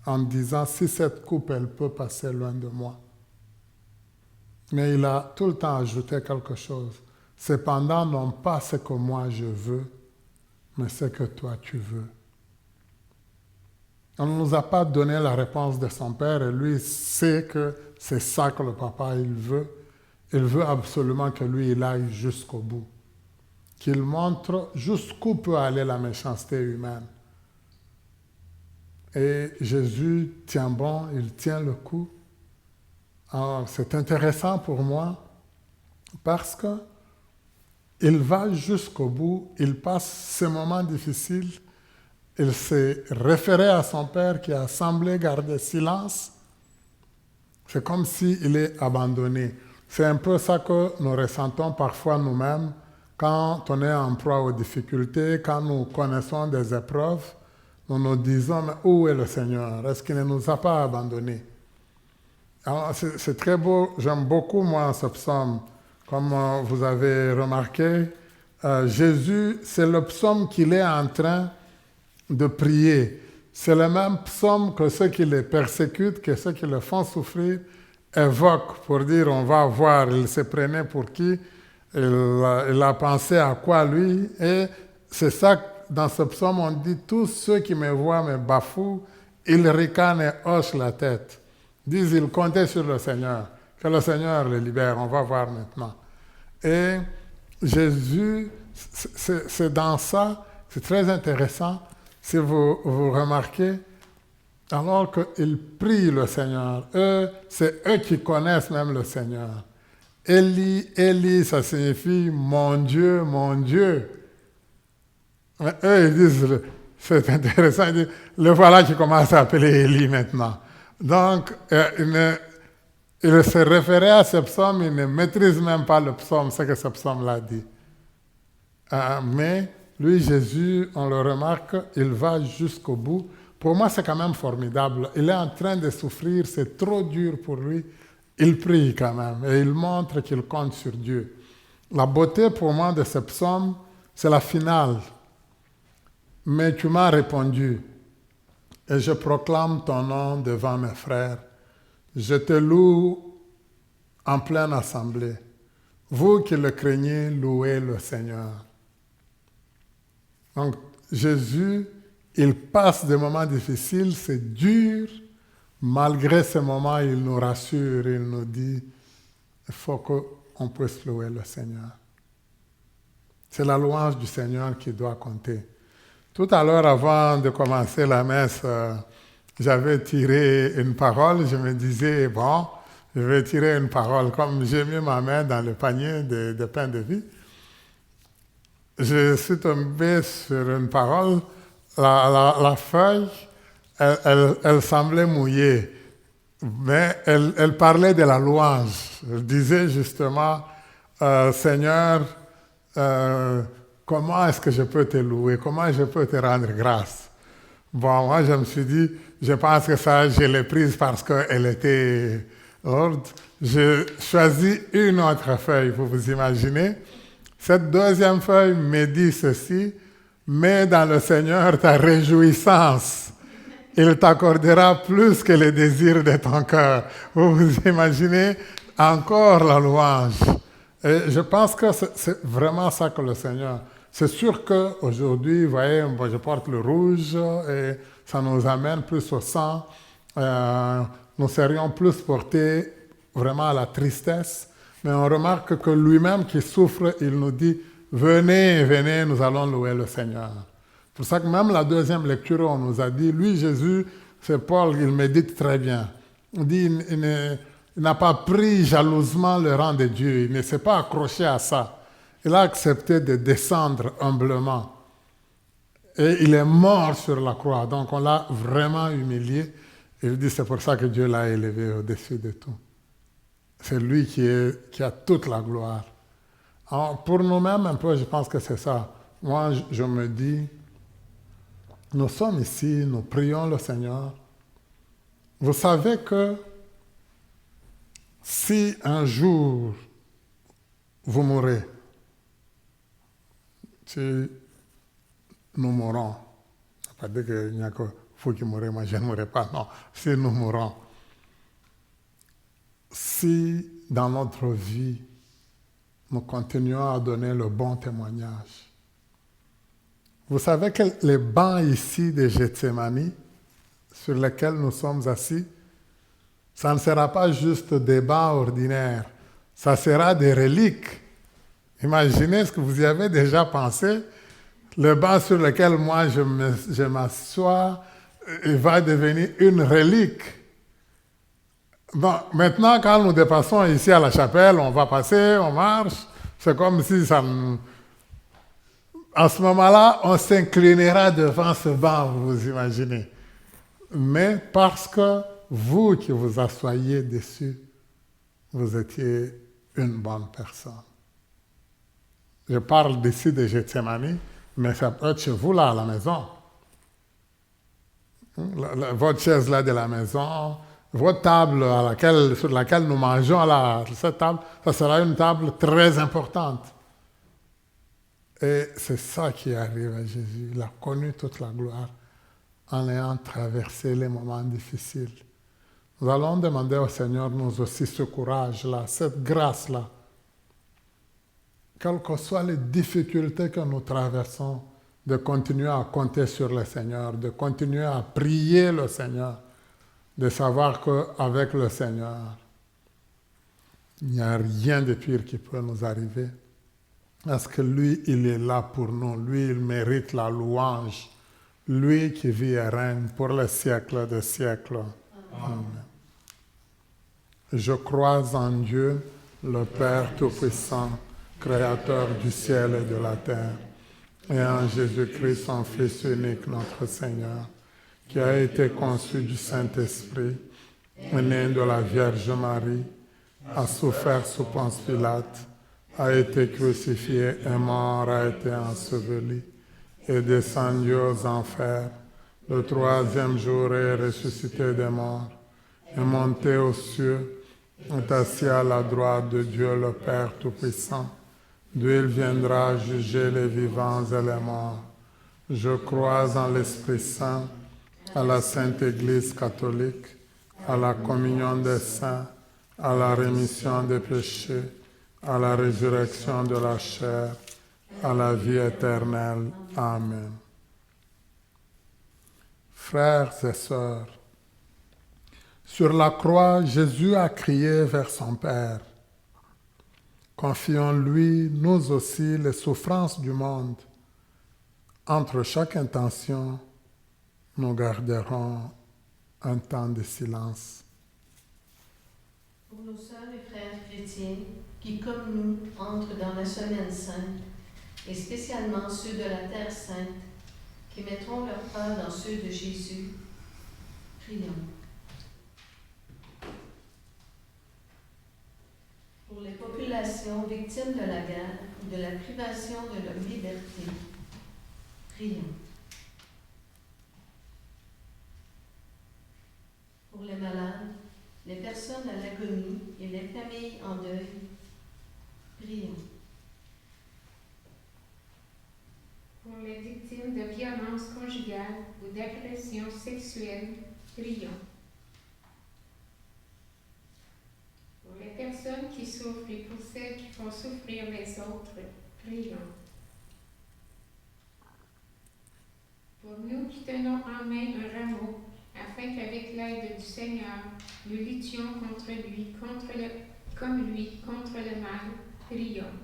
en disant, si cette coupe, elle peut passer loin de moi. Mais il a tout le temps ajouté quelque chose. Cependant, non pas ce que moi je veux, mais ce que toi tu veux. On ne nous a pas donné la réponse de son Père et lui sait que c'est ça que le Papa il veut. Il veut absolument que lui il aille jusqu'au bout. Qu'il montre jusqu'où peut aller la méchanceté humaine. Et Jésus tient bon, il tient le coup. Alors, c'est intéressant pour moi parce que il va jusqu'au bout, il passe ces moments difficiles, il s'est référé à son Père qui a semblé garder silence. C'est comme s'il est abandonné. C'est un peu ça que nous ressentons parfois nous-mêmes quand on est en proie aux difficultés, quand nous connaissons des épreuves, nous nous disons, mais où est le Seigneur? Est-ce qu'il ne nous a pas abandonnés? Alors, c'est très beau, j'aime beaucoup moi ce psaume. Comme vous avez remarqué, Jésus, c'est le psaume qu'il est en train de prier. C'est le même psaume que ceux qui le persécutent, que ceux qui le font souffrir, évoquent pour dire on va voir, il se prenait pour qui, il a pensé à quoi lui. Et c'est ça, dans ce psaume, on dit tous ceux qui me voient me bafouent, ils ricanent et hochent la tête. Disent ils comptaient sur le Seigneur. Que le Seigneur les libère, on va voir maintenant. Et Jésus, c'est dans ça, c'est très intéressant, Si vous remarquez, alors qu'ils prient le Seigneur, c'est eux qui connaissent même le Seigneur. Élie, Élie, ça signifie mon Dieu, mon Dieu. Mais eux, ils disent, c'est intéressant, ils disent, le voilà qui commence à appeler Élie maintenant. Donc, il se référait à ce psaume, il ne maîtrise même pas le psaume, ce que ce psaume-là dit. Mais lui, Jésus, on le remarque, il va jusqu'au bout. Pour moi, c'est quand même formidable. Il est en train de souffrir, c'est trop dur pour lui. Il prie quand même et il montre qu'il compte sur Dieu. La beauté pour moi de ce psaume, c'est la finale. Mais tu m'as répondu et je proclame ton nom devant mes frères. Je te loue en pleine assemblée. Vous qui le craignez, louez le Seigneur. Donc, Jésus, il passe des moments difficiles, c'est dur. Malgré ces moments, il nous rassure, il nous dit, il faut qu'on puisse louer le Seigneur. C'est la louange du Seigneur qui doit compter. Tout à l'heure, avant de commencer la messe, j'avais tiré une parole, je me disais, bon, je vais tirer une parole. Comme j'ai mis ma main dans le panier de pain de vie, je suis tombé sur une parole, la feuille, elle semblait mouillée, mais elle parlait de la louange. Elle disait justement, Seigneur, comment est-ce que je peux te louer? Comment je peux te rendre grâce? Bon, moi je me suis dit, je pense que ça, je l'ai prise parce qu'elle était lourde. J'ai choisi une autre feuille, vous imaginez. Cette deuxième feuille me dit ceci, mets dans le Seigneur ta réjouissance. Il t'accordera plus que les désirs de ton cœur. Vous imaginez encore la louange. Et je pense que c'est vraiment ça que le Seigneur... C'est sûr qu'aujourd'hui, vous voyez, moi, je porte le rouge et ça nous amène plus au sang. Nous serions plus portés vraiment à la tristesse. Mais on remarque que lui-même qui souffre, il nous dit, venez, venez, nous allons louer le Seigneur. C'est pour ça que même la deuxième lecture, on nous a dit, lui, Jésus, c'est Paul, il médite très bien. Il dit, il n'a pas pris jalousement le rang de Dieu, il ne s'est pas accroché à ça. Il a accepté de descendre humblement. Et il est mort sur la croix. Donc on l'a vraiment humilié. Et il dit, c'est pour ça que Dieu l'a élevé au-dessus de tout. C'est lui qui a toute la gloire. Alors, pour nous-mêmes, un peu, je pense que c'est ça. Moi, je me dis, nous sommes ici, nous prions le Seigneur. Vous savez que si un jour vous mourrez, si nous mourons, ça ne veut pas dire qu'il n'y a que vous qui mourrez, moi je ne mourrai pas, non. Si nous mourons, si dans notre vie, nous continuons à donner le bon témoignage. Vous savez que les bancs ici de Gethsémani, sur lesquels nous sommes assis, ça ne sera pas juste des bancs ordinaires, ça sera des reliques. Imaginez ce que vous y avez déjà pensé. Le banc sur lequel moi je m'assois, il va devenir une relique. Bon, maintenant, quand nous dépassons ici à la chapelle, on va passer, on marche. C'est comme si ça... À ce moment-là, on s'inclinera devant ce banc, vous imaginez. Mais parce que vous qui vous assoyez dessus, vous étiez une bonne personne. Je parle d'ici de Gethsémani, mais ça peut être chez vous là à la maison. Votre chaise là de la maison, votre table sur laquelle nous mangeons là, cette table, ça sera une table très importante. Et c'est ça qui arrive à Jésus. Il a connu toute la gloire en ayant traversé les moments difficiles. Nous allons demander au Seigneur nous aussi ce courage-là, cette grâce-là. Quelles que soient les difficultés que nous traversons, de continuer à compter sur le Seigneur, de continuer à prier le Seigneur, de savoir qu'avec le Seigneur, il n'y a rien de pire qui peut nous arriver. Parce que lui, il est là pour nous. Lui, il mérite la louange. lui qui vit et règne pour les siècles des siècles. Amen. Je crois en Dieu, le Père Tout-Puissant, Créateur du ciel et de la terre, et en Jésus-Christ, son Fils unique, notre Seigneur, qui a été conçu du Saint-Esprit, est né de la Vierge Marie, a souffert sous Ponce Pilate, a été crucifié, est mort, a été enseveli, est descendu aux enfers. Le troisième jour est ressuscité des morts, est monté aux cieux, est assis à la droite de Dieu le Père Tout-Puissant, d'où il viendra juger les vivants et les morts. Je crois en l'Esprit Saint, à la Sainte Église catholique, à la communion des saints, à la rémission des péchés, à la résurrection de la chair, à la vie éternelle. Amen. Frères et sœurs, sur la croix, Jésus a crié vers son Père. Confions-lui, nous aussi, les souffrances du monde. Entre chaque intention, nous garderons un temps de silence. Pour nos sœurs et frères chrétiens qui, comme nous, entrent dans la Semaine Sainte, et spécialement ceux de la Terre Sainte, qui mettront leur pas dans ceux de Jésus, prions. Pour les populations victimes de la guerre ou de la privation de leur liberté, prions. Pour les malades, les personnes à l'agonie et les familles en deuil, prions. Pour les victimes de violences conjugales ou d'agressions sexuelles, prions. Pour les personnes qui souffrent et pour celles qui font souffrir les autres, prions. Pour nous qui tenons en main un rameau, afin qu'avec l'aide du Seigneur, nous luttions contre lui, comme lui, contre le mal, prions.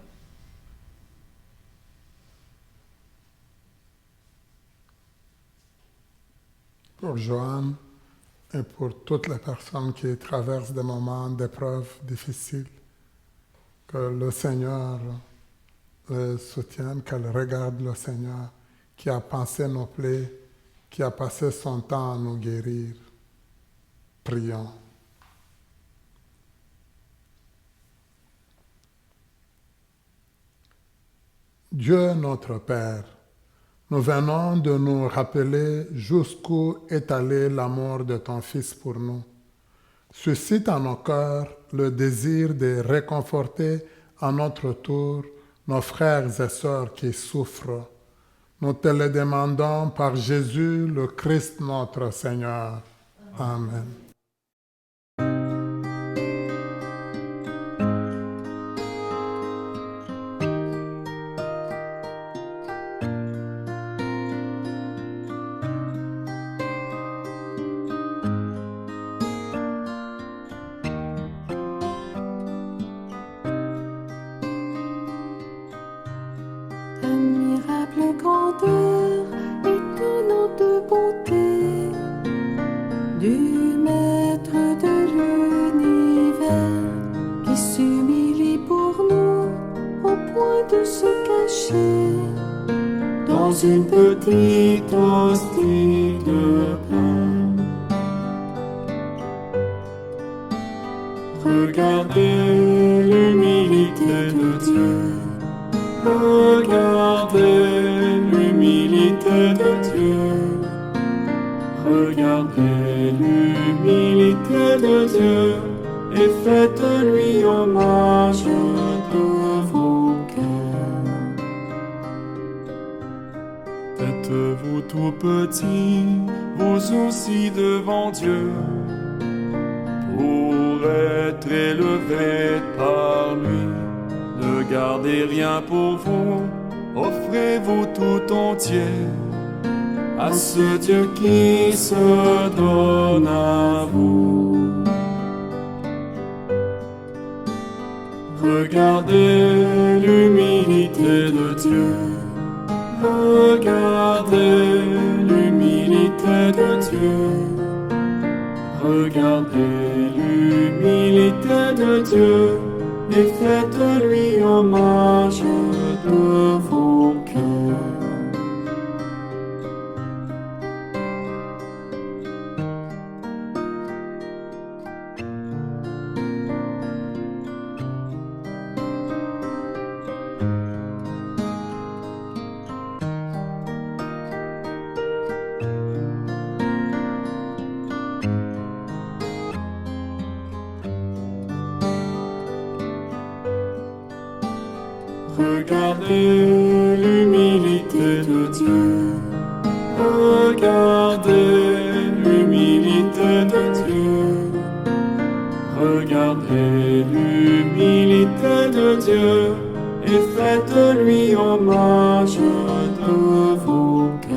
Pour Joanne et pour toutes les personnes qui traversent des moments d'épreuves difficiles, que le Seigneur les soutienne, qu'elle regarde le Seigneur qui a pansé nos plaies, qui a passé son temps à nous guérir. Prions. Dieu notre Père, nous venons de nous rappeler jusqu'où est allé l'amour de ton Fils pour nous. Suscite en nos cœurs le désir de réconforter à notre tour nos frères et sœurs qui souffrent. Nous te le demandons par Jésus, le Christ notre Seigneur. Amen. Admirable grandeur, étonnante bonté du Maître de l'univers qui s'humilie pour nous au point de se cacher dans une petite hostie de pain. Regardez l'humilité de Dieu. Regardez l'humilité de Dieu. Regardez l'humilité de Dieu et faites-lui hommage de vos cœurs. Faites-vous tout petit, vous aussi devant Dieu, pour être élevé par lui. Ne gardez rien pour vous, offrez-vous tout entier à ce Dieu qui se donne à vous. Regardez l'humilité de Dieu, regardez l'humilité Dieu. Regardez l'humilité de Dieu et faites-lui hommage de vos cœurs. Regardez l'humilité de Dieu. Regardez l'humilité de Dieu. Regardez l'humilité de Dieu et faites-lui hommage de vos cœurs.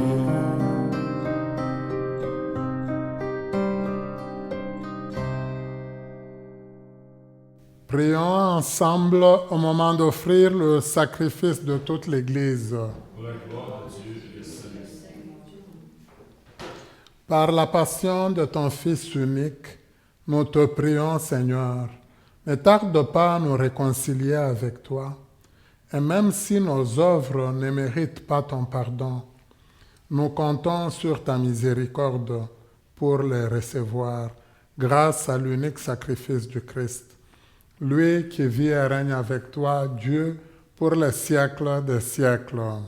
Prions ensemble au moment d'offrir le sacrifice de toute l'Église. Par la passion de ton Fils unique, nous te prions, Seigneur, ne tarde pas à nous réconcilier avec toi. Et même si nos œuvres ne méritent pas ton pardon, nous comptons sur ta miséricorde pour les recevoir grâce à l'unique sacrifice du Christ. Lui qui vit et règne avec toi, Dieu, pour les siècles des siècles. Amen.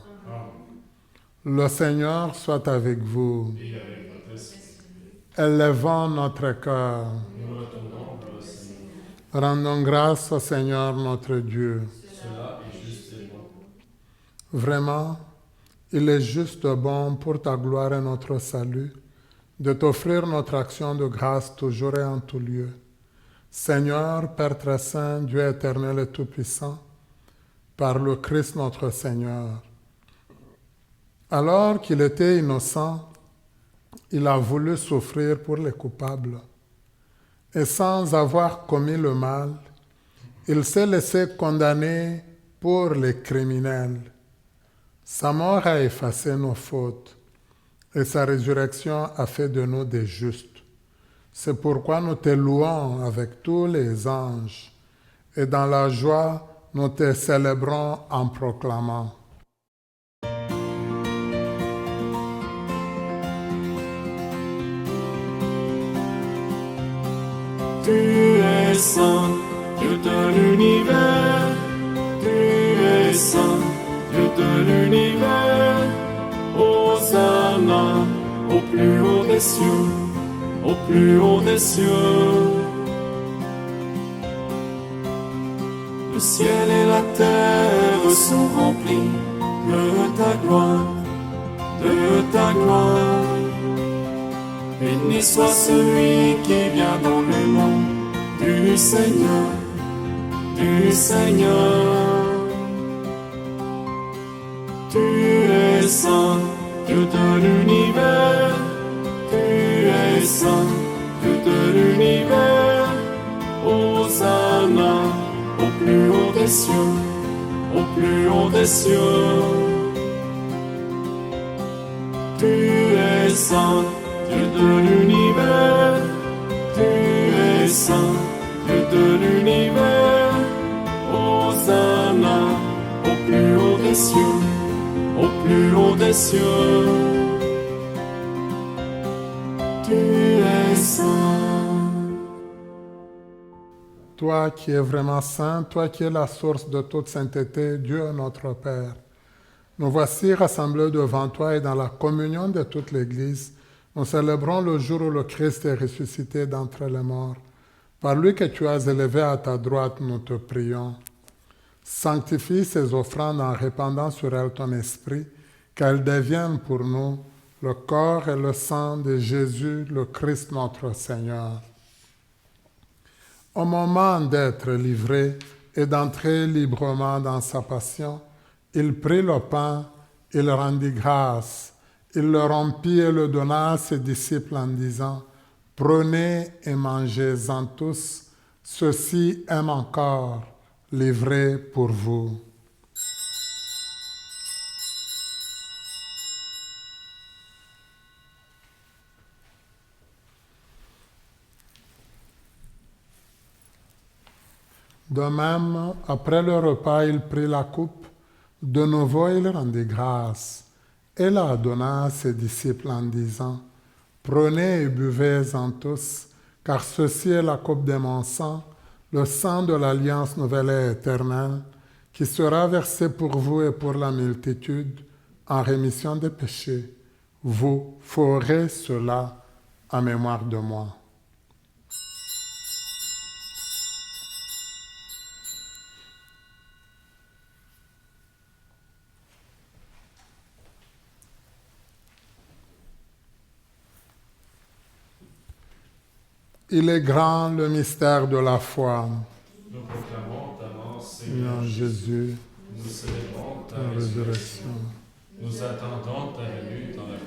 Le Seigneur soit avec vous. Et avec votre esprit. Élevons notre cœur. Nous retournons vers le Seigneur. Rendons grâce au Seigneur notre Dieu. Cela est juste et bon. Vraiment, il est juste bon pour ta gloire et notre salut de t'offrir notre action de grâce toujours et en tout lieu. Seigneur, Père très saint, Dieu éternel et tout-puissant, par le Christ notre Seigneur. Alors qu'il était innocent, il a voulu souffrir pour les coupables. Et sans avoir commis le mal, il s'est laissé condamner pour les criminels. Sa mort a effacé nos fautes et sa résurrection a fait de nous des justes. C'est pourquoi nous te louons avec tous les anges et dans la joie, nous te célébrons en proclamant. Tu es saint, Dieu de l'univers. Tu es saint, Dieu de l'univers. Hosanna au plus haut des cieux. Au plus haut des cieux. Le ciel et la terre sont remplis de ta gloire, de ta gloire. Béni soit celui qui vient dans le nom du Seigneur, du Seigneur. Tu es saint, Dieu de l'univers. Tu es saint, Dieu de l'univers. Hosanna au plus haut des cieux, au plus haut des cieux. Tu es saint, Dieu de l'univers. Tu es saint, Dieu de l'univers. Hosanna au plus haut des cieux, au plus haut des cieux. Tu es saint. Toi qui es vraiment saint, toi qui es la source de toute sainteté, Dieu notre Père, nous voici rassemblés devant toi et dans la communion de toute l'Église, nous célébrons le jour où le Christ est ressuscité d'entre les morts. Par lui que tu as élevé à ta droite, nous te prions. Sanctifie ces offrandes en répandant sur elles ton esprit, qu'elles deviennent pour nous le corps et le sang de Jésus, le Christ notre Seigneur. Au moment d'être livré et d'entrer librement dans sa passion, il prit le pain, il rendit grâce, il le rompit et le donna à ses disciples en disant, « Prenez et mangez-en tous, ceci est mon corps, livré pour vous. » De même, après le repas, il prit la coupe. De nouveau, il rendit grâce et la donna à ses disciples en disant, « Prenez et buvez-en tous, car ceci est la coupe de mon sang, le sang de l'alliance nouvelle et éternelle, qui sera versé pour vous et pour la multitude en rémission des péchés. Vous ferez cela en mémoire de moi. » Il est grand le mystère de la foi. Nous proclamons ta mort, Seigneur Seigneur Jésus, Nous célébrons ta ta résurrection. Nous attendons ta venue dans la vie.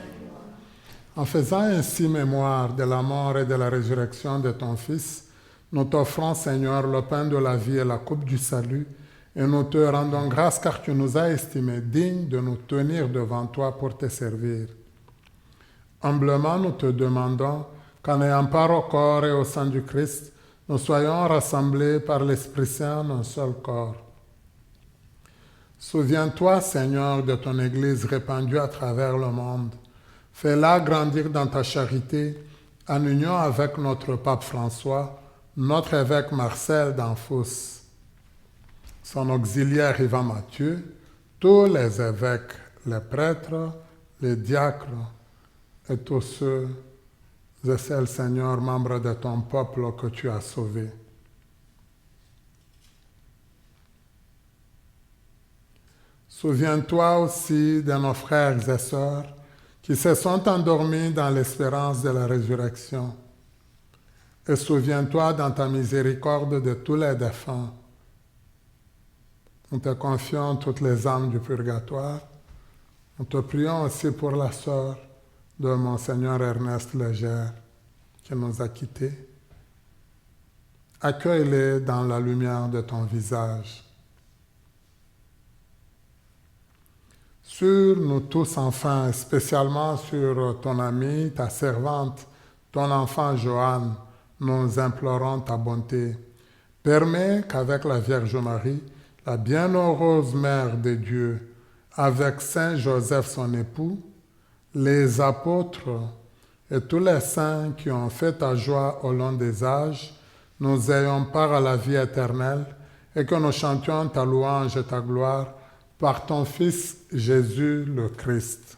En faisant ainsi mémoire de la mort et de la résurrection de ton Fils, nous t'offrons, Seigneur, le pain de la vie et la coupe du salut, et nous te rendons grâce car tu nous as estimés dignes de nous tenir devant toi pour te servir. Humblement, nous te demandons qu'en ayant part au corps et au sang du Christ, nous soyons rassemblés par l'Esprit Saint en un seul corps. Souviens-toi, Seigneur, de ton Église répandue à travers le monde. Fais-la grandir dans ta charité, en union avec notre pape François, notre évêque Marcel d'Anfos, son auxiliaire Ivan Mathieu, tous les évêques, les prêtres, les diacres et tous ceux et celles, Seigneur, membres de ton peuple que tu as sauvé. Souviens-toi aussi de nos frères et sœurs qui se sont endormis dans l'espérance de la résurrection. Et souviens-toi dans ta miséricorde de tous les défunts. Nous te confions toutes les âmes du purgatoire. Nous te prions aussi pour la sœur de Monseigneur Ernest Légère, qui nous a quittés. Accueille-les dans la lumière de ton visage. Sur nous tous enfin, spécialement sur ton amie, ta servante, ton enfant Joanne, nous implorons ta bonté. Permets qu'avec la Vierge Marie, la bienheureuse Mère de Dieu, avec Saint Joseph son époux, les apôtres et tous les saints qui ont fait ta joie au long des âges, nous ayons part à la vie éternelle et que nous chantions ta louange et ta gloire par ton Fils Jésus le Christ.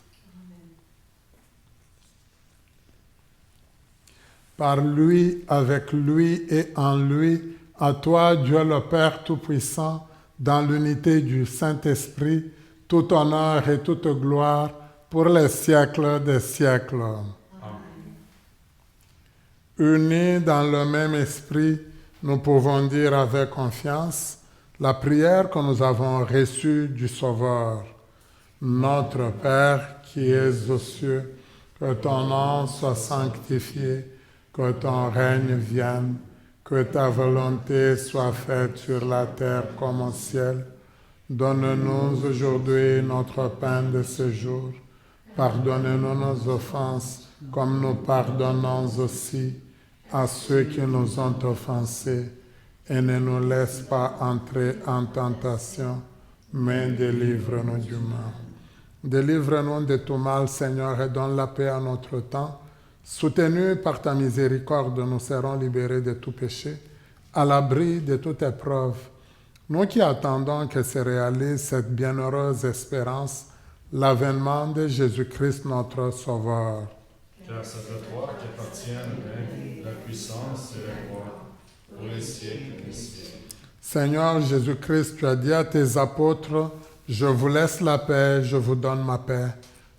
Par lui, avec lui et en lui, à toi, Dieu le Père Tout-Puissant, dans l'unité du Saint-Esprit, tout honneur et toute gloire pour les siècles des siècles. Amen. Unis dans le même esprit, nous pouvons dire avec confiance la prière que nous avons reçue du Sauveur. Notre Père qui es aux cieux, que ton nom soit sanctifié, que ton règne vienne, que ta volonté soit faite sur la terre comme au ciel. Donne-nous aujourd'hui notre pain de ce jour. Pardonne-nous nos offenses, comme nous pardonnons aussi à ceux qui nous ont offensés. Et ne nous laisse pas entrer en tentation, mais délivre-nous du mal. Délivre-nous de tout mal, Seigneur, et donne la paix à notre temps. Soutenus par ta miséricorde, nous serons libérés de tout péché, à l'abri de toute épreuve. Nous qui attendons que se réalise cette bienheureuse espérance, l'avènement de Jésus-Christ notre Sauveur. Car c'est à toi qu'appartiennent le règne, la puissance et la gloire, pour les siècles des siècles. Seigneur Jésus-Christ, tu as dit à tes apôtres, « Je vous laisse la paix, je vous donne ma paix.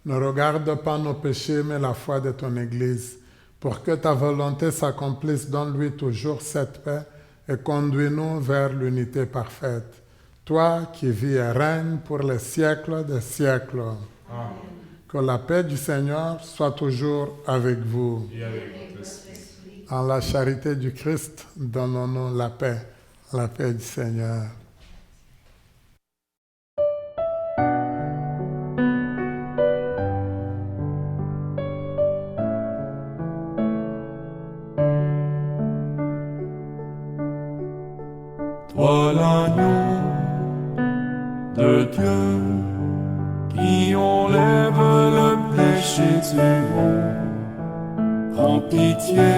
Ne regarde pas nos péchés, mais la foi de ton Église. Pour que ta volonté s'accomplisse, donne-lui toujours cette paix et conduis-nous vers l'unité parfaite. Toi qui vis et règnes pour les siècles des siècles. Amen. Que la paix du Seigneur soit toujours avec vous. Et avec votre esprit. En la charité du Christ, donnons-nous la paix du Seigneur. Toi l'agneau de Dieu qui enlève le péché du monde, prends pitié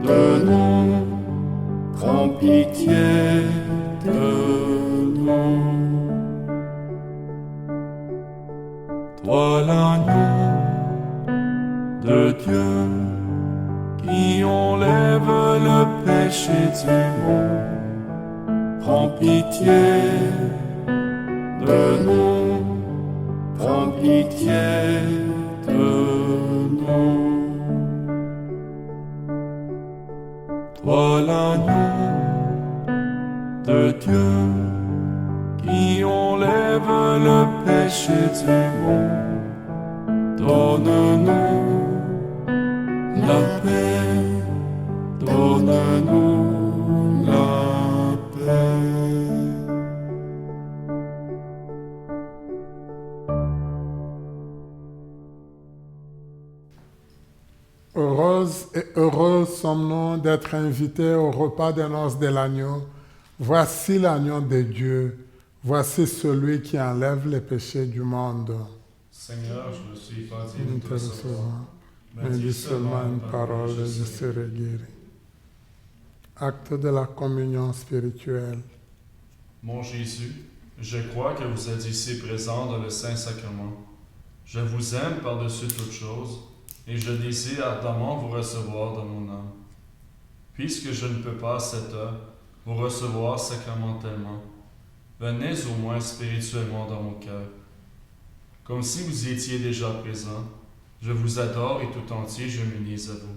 de nous, prends pitié de nous. Toi l'agneau de Dieu qui enlève le péché du monde, prends pitié de nous, prends pitié de nous. Toi l'agneau de Dieu qui enlève le péché du monde, donne-nous la paix, donne-nous la paix. Heureuse et heureux sommes-nous d'être invités au repas des noces de l'agneau. Voici l'agneau de Dieu. Voici celui qui enlève les péchés du monde. Seigneur, je ne suis pas Nous digne te de te recevoir, recevons. Mais dis seulement une parole et je serai guéri. Acte de la communion spirituelle. Mon Jésus, je crois que vous êtes ici présent dans le Saint-Sacrement. Je vous aime par-dessus toute chose et je désire ardemment vous recevoir dans mon âme. Puisque je ne peux pas à cette heure vous recevoir sacramentellement, venez au moins spirituellement dans mon cœur. Comme si vous y étiez déjà présent, je vous adore et tout entier je m'unis à vous.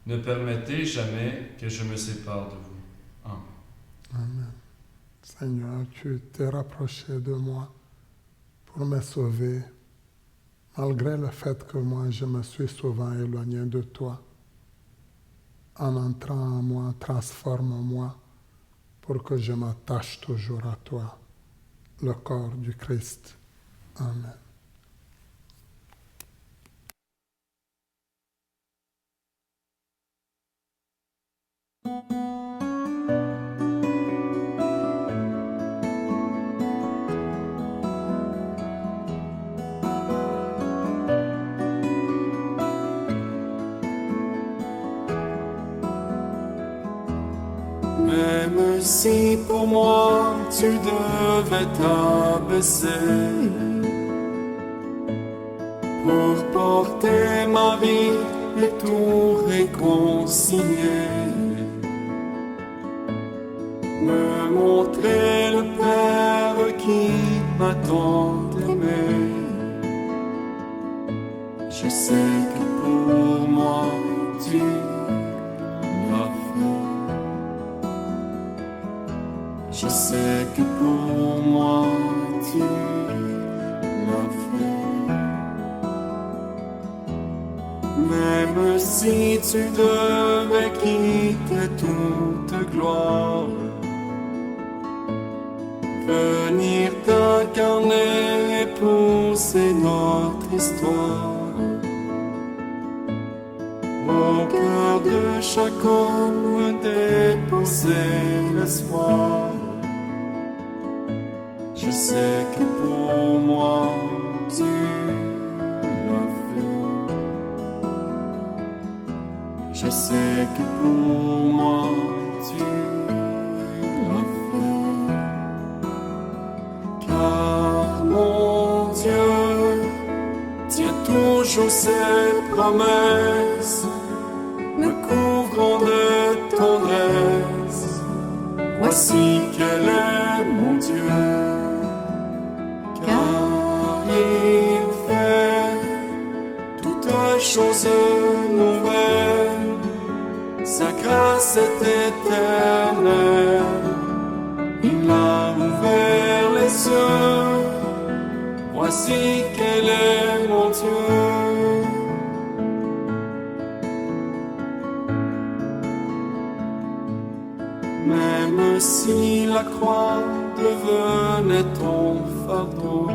Ne permettez jamais que je me sépare de vous. Amen. Amen. Seigneur, tu t'es rapproché de moi pour me sauver, malgré le fait que moi je me suis souvent éloigné de toi. En entrant en moi, transforme-moi pour que je m'attache toujours à toi, le corps du Christ. Amen. Même si pour moi tu devais t'abaisser pour porter ma vie et tout réconcilier, me montrer le Père qui m'a tant aimé. Je sais que pour moi tu l'as fait. Je sais que pour moi tu l'as fait. Même si tu devais quitter toute gloire, venir t'incarner et pousser notre histoire au cœur de chaque homme, déposer l'espoir. Je sais que pour moi tu l'as fait. Je sais que pour moi tu l'as fait. Car mon Dieu tient toujours ses promesses, me couvrant de tendresse. Voici quel est mon Dieu. Il fait toutes choses nouvelles, sa grâce est éternelle. Il a ouvert les cieux, voici quel est mon Dieu. Même si la croix devenait ton fardeau,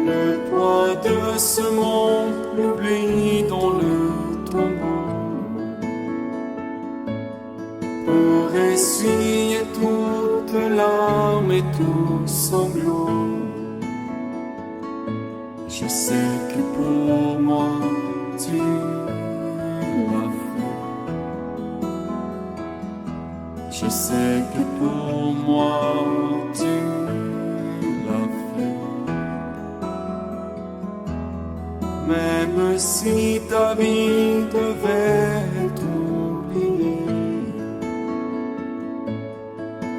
le poids de ce monde l'oublie dans le tombeau. essuyer toute larme et tout sanglot. Je sais que pour moi tu l'as fait. Je sais que pour moi tu l'as fait. Même si ta vie devait être oubliée,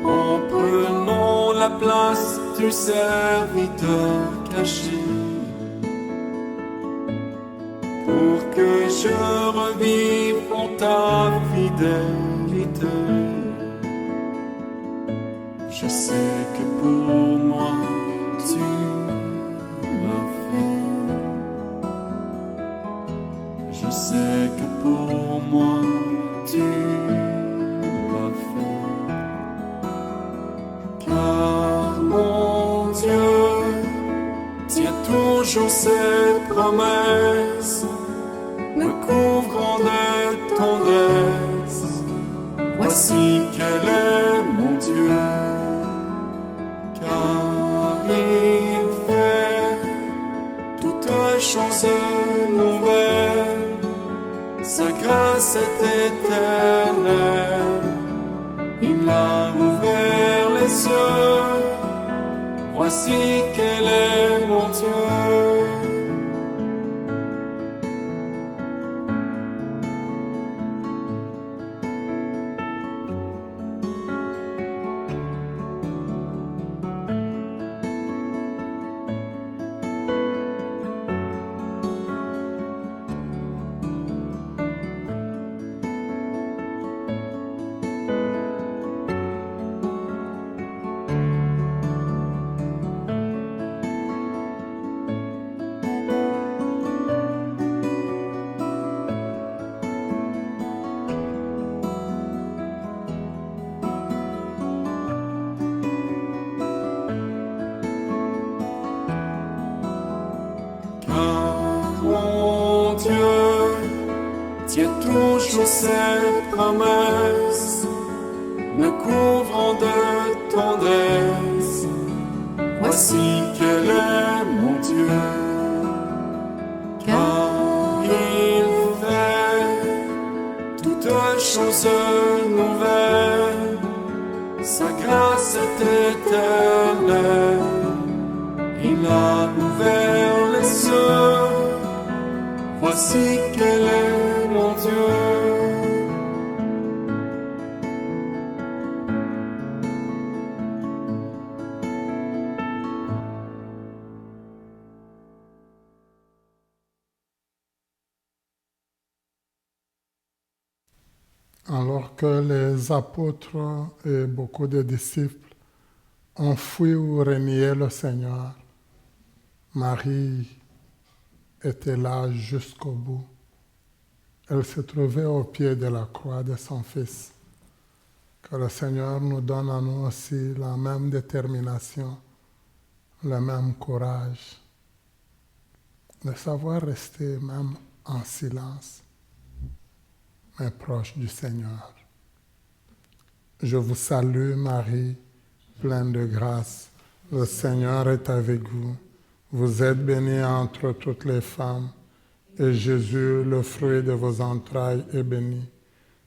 en prenant la place du serviteur caché, pour que je revive en ta fidélité. Je sais que pour moi tu l'as fait. Je sais que pour moi tu l'as fait. Car mon Dieu tient toujours ses promesses, me couvrant de tendresse. Voici quel est mon Dieu, car il fait toutes choses nouvelles. Sa grâce est éternelle, il a ouvert les cieux. Voici quel est mon Dieu. Tient toujours ses promesses, me couvrant de tendresse. Voici quel est mon Dieu, car il fait toutes choses nouvelles. Sa grâce est éternelle, il a ouvert les cieux. Voici quel est mon Dieu. Alors que les apôtres et beaucoup de disciples ont fui ou renié le Seigneur, Marie était là jusqu'au bout. Elle se trouvait au pied de la croix de son Fils. Que le Seigneur nous donne à nous aussi la même détermination, le même courage, de savoir rester même en silence, mais proche du Seigneur. Je vous salue Marie, pleine de grâce. Le Seigneur est avec vous. Vous êtes bénie entre toutes les femmes, et Jésus, le fruit de vos entrailles, est béni.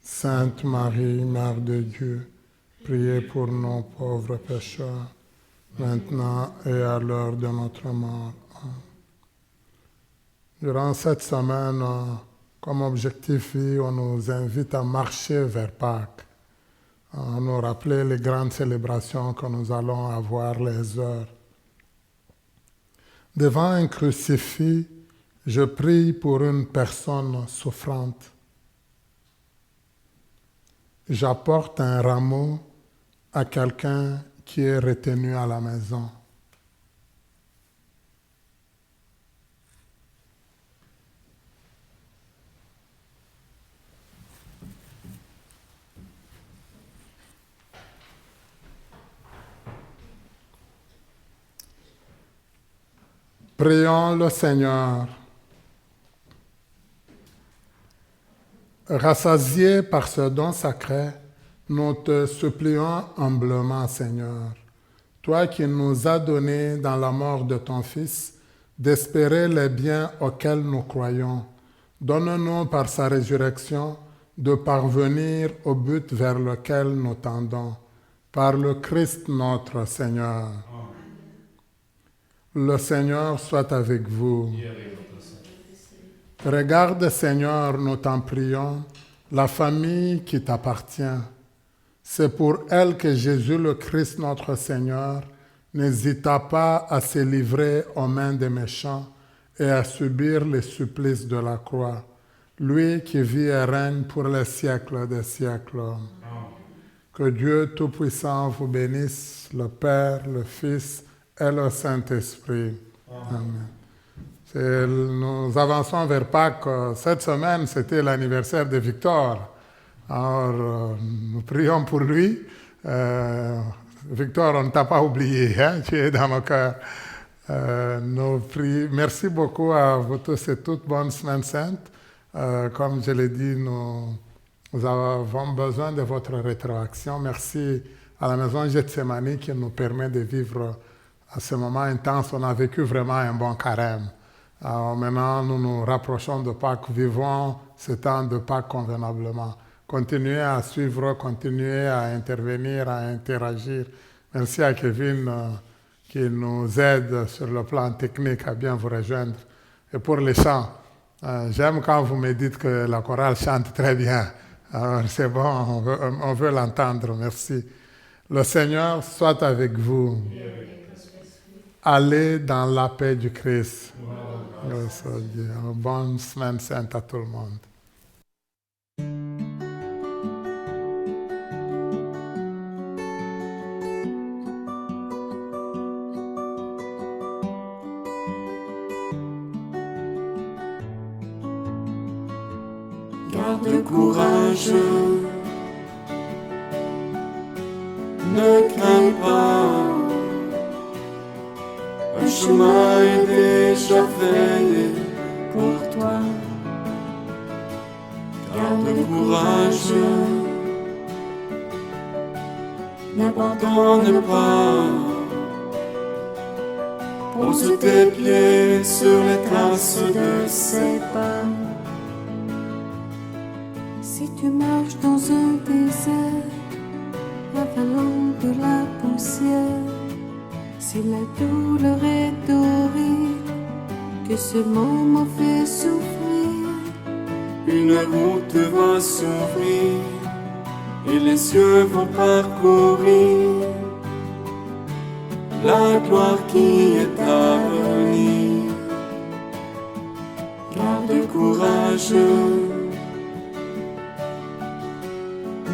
Sainte Marie, Mère de Dieu, priez pour nos pauvres pécheurs, maintenant et à l'heure de notre mort. Durant cette semaine, comme objectif vie, on nous invite à marcher vers Pâques, à nous rappeler les grandes célébrations que nous allons avoir les heures. Devant un crucifix, je prie pour une personne souffrante. J'apporte un rameau à quelqu'un qui est retenu à la maison. Prions le Seigneur. Rassasié par ce don sacré, nous te supplions humblement, Seigneur, toi qui nous as donné dans la mort de ton Fils d'espérer les biens auxquels nous croyons. Donne-nous par sa résurrection de parvenir au but vers lequel nous tendons, par le Christ notre Seigneur. Le Seigneur soit avec vous. Regarde, Seigneur, nous t'en prions, la famille qui t'appartient. C'est pour elle que Jésus le Christ notre Seigneur n'hésita pas à se livrer aux mains des méchants et à subir les supplices de la croix, lui qui vit et règne pour les siècles des siècles. Que Dieu Tout-Puissant vous bénisse, le Père, le Fils et le Saint-Esprit. Amen. Nous avançons vers Pâques. Cette semaine, c'était l'anniversaire de Victor. Alors, nous prions pour lui. Victor, on ne t'a pas oublié, hein? Tu es dans nos cœurs. Merci beaucoup à vous tous et toutes. Bonne semaine sainte. Comme je l'ai dit, nous avons besoin de votre rétroaction. Merci à la maison Gethsemane qui nous permet de vivre à ce moment intense. On a vécu vraiment un bon carême. Alors maintenant, nous nous rapprochons de Pâques. Vivons ce temps de Pâques convenablement. Continuez à suivre, continuez à intervenir, à interagir. Merci à Kevin qui nous aide sur le plan technique à bien vous rejoindre. Et pour les chants, j'aime quand vous me dites que la chorale chante très bien. Alors c'est bon, on veut l'entendre, merci. Le Seigneur soit avec vous. Allez dans la paix du Christ. Bonne semaine sainte à tout le monde. Garde courage, ne crains pas, un chemin est déjà fait pour toi. Garde courage, n'abandonne pas, pose tes pieds sur les traces de ses pas. Si tu marches dans un désert, avalant de la poussière, si la douleur est horrible, que ce moment fait souffrir, une route va s'ouvrir et les cieux vont parcourir la gloire qui est à venir. Garde courage,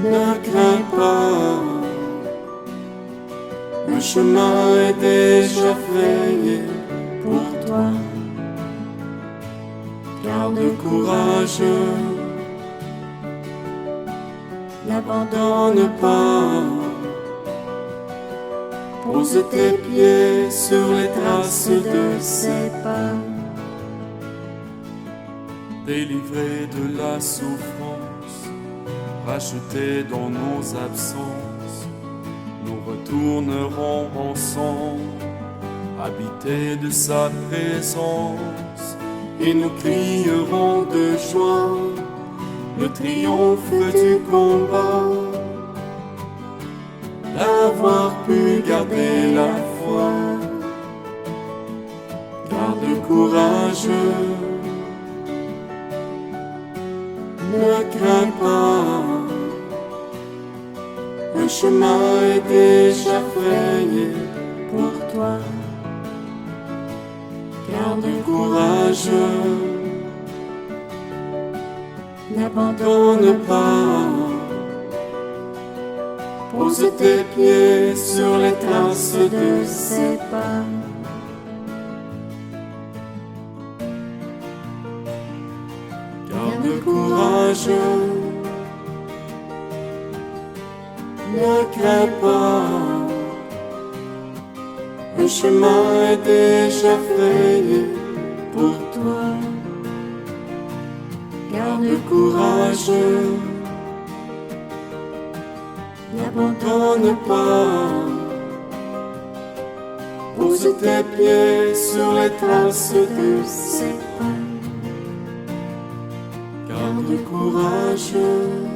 ne crains pas, le chemin est déjà fait pour toi. Garde courage, n'abandonne pas, pose tes pieds sur les traces de ses pas. Délivré de la souffrance, racheté dans nos absences, nous retournerons ensemble, habités de sa présence, et nous crierons de joie le triomphe du combat, d'avoir pu garder la foi. Garde courage, ne crains pas, un chemin est déjà frayé pour toi. Garde courage, n'abandonne pas, pose tes pieds sur les traces de ses pas. Garde courage, ne crains pas, un chemin est déjà frayé pour toi. Garde courage, n'abandonne pas. Pose tes pieds sur les traces de ses pas. Garde courage.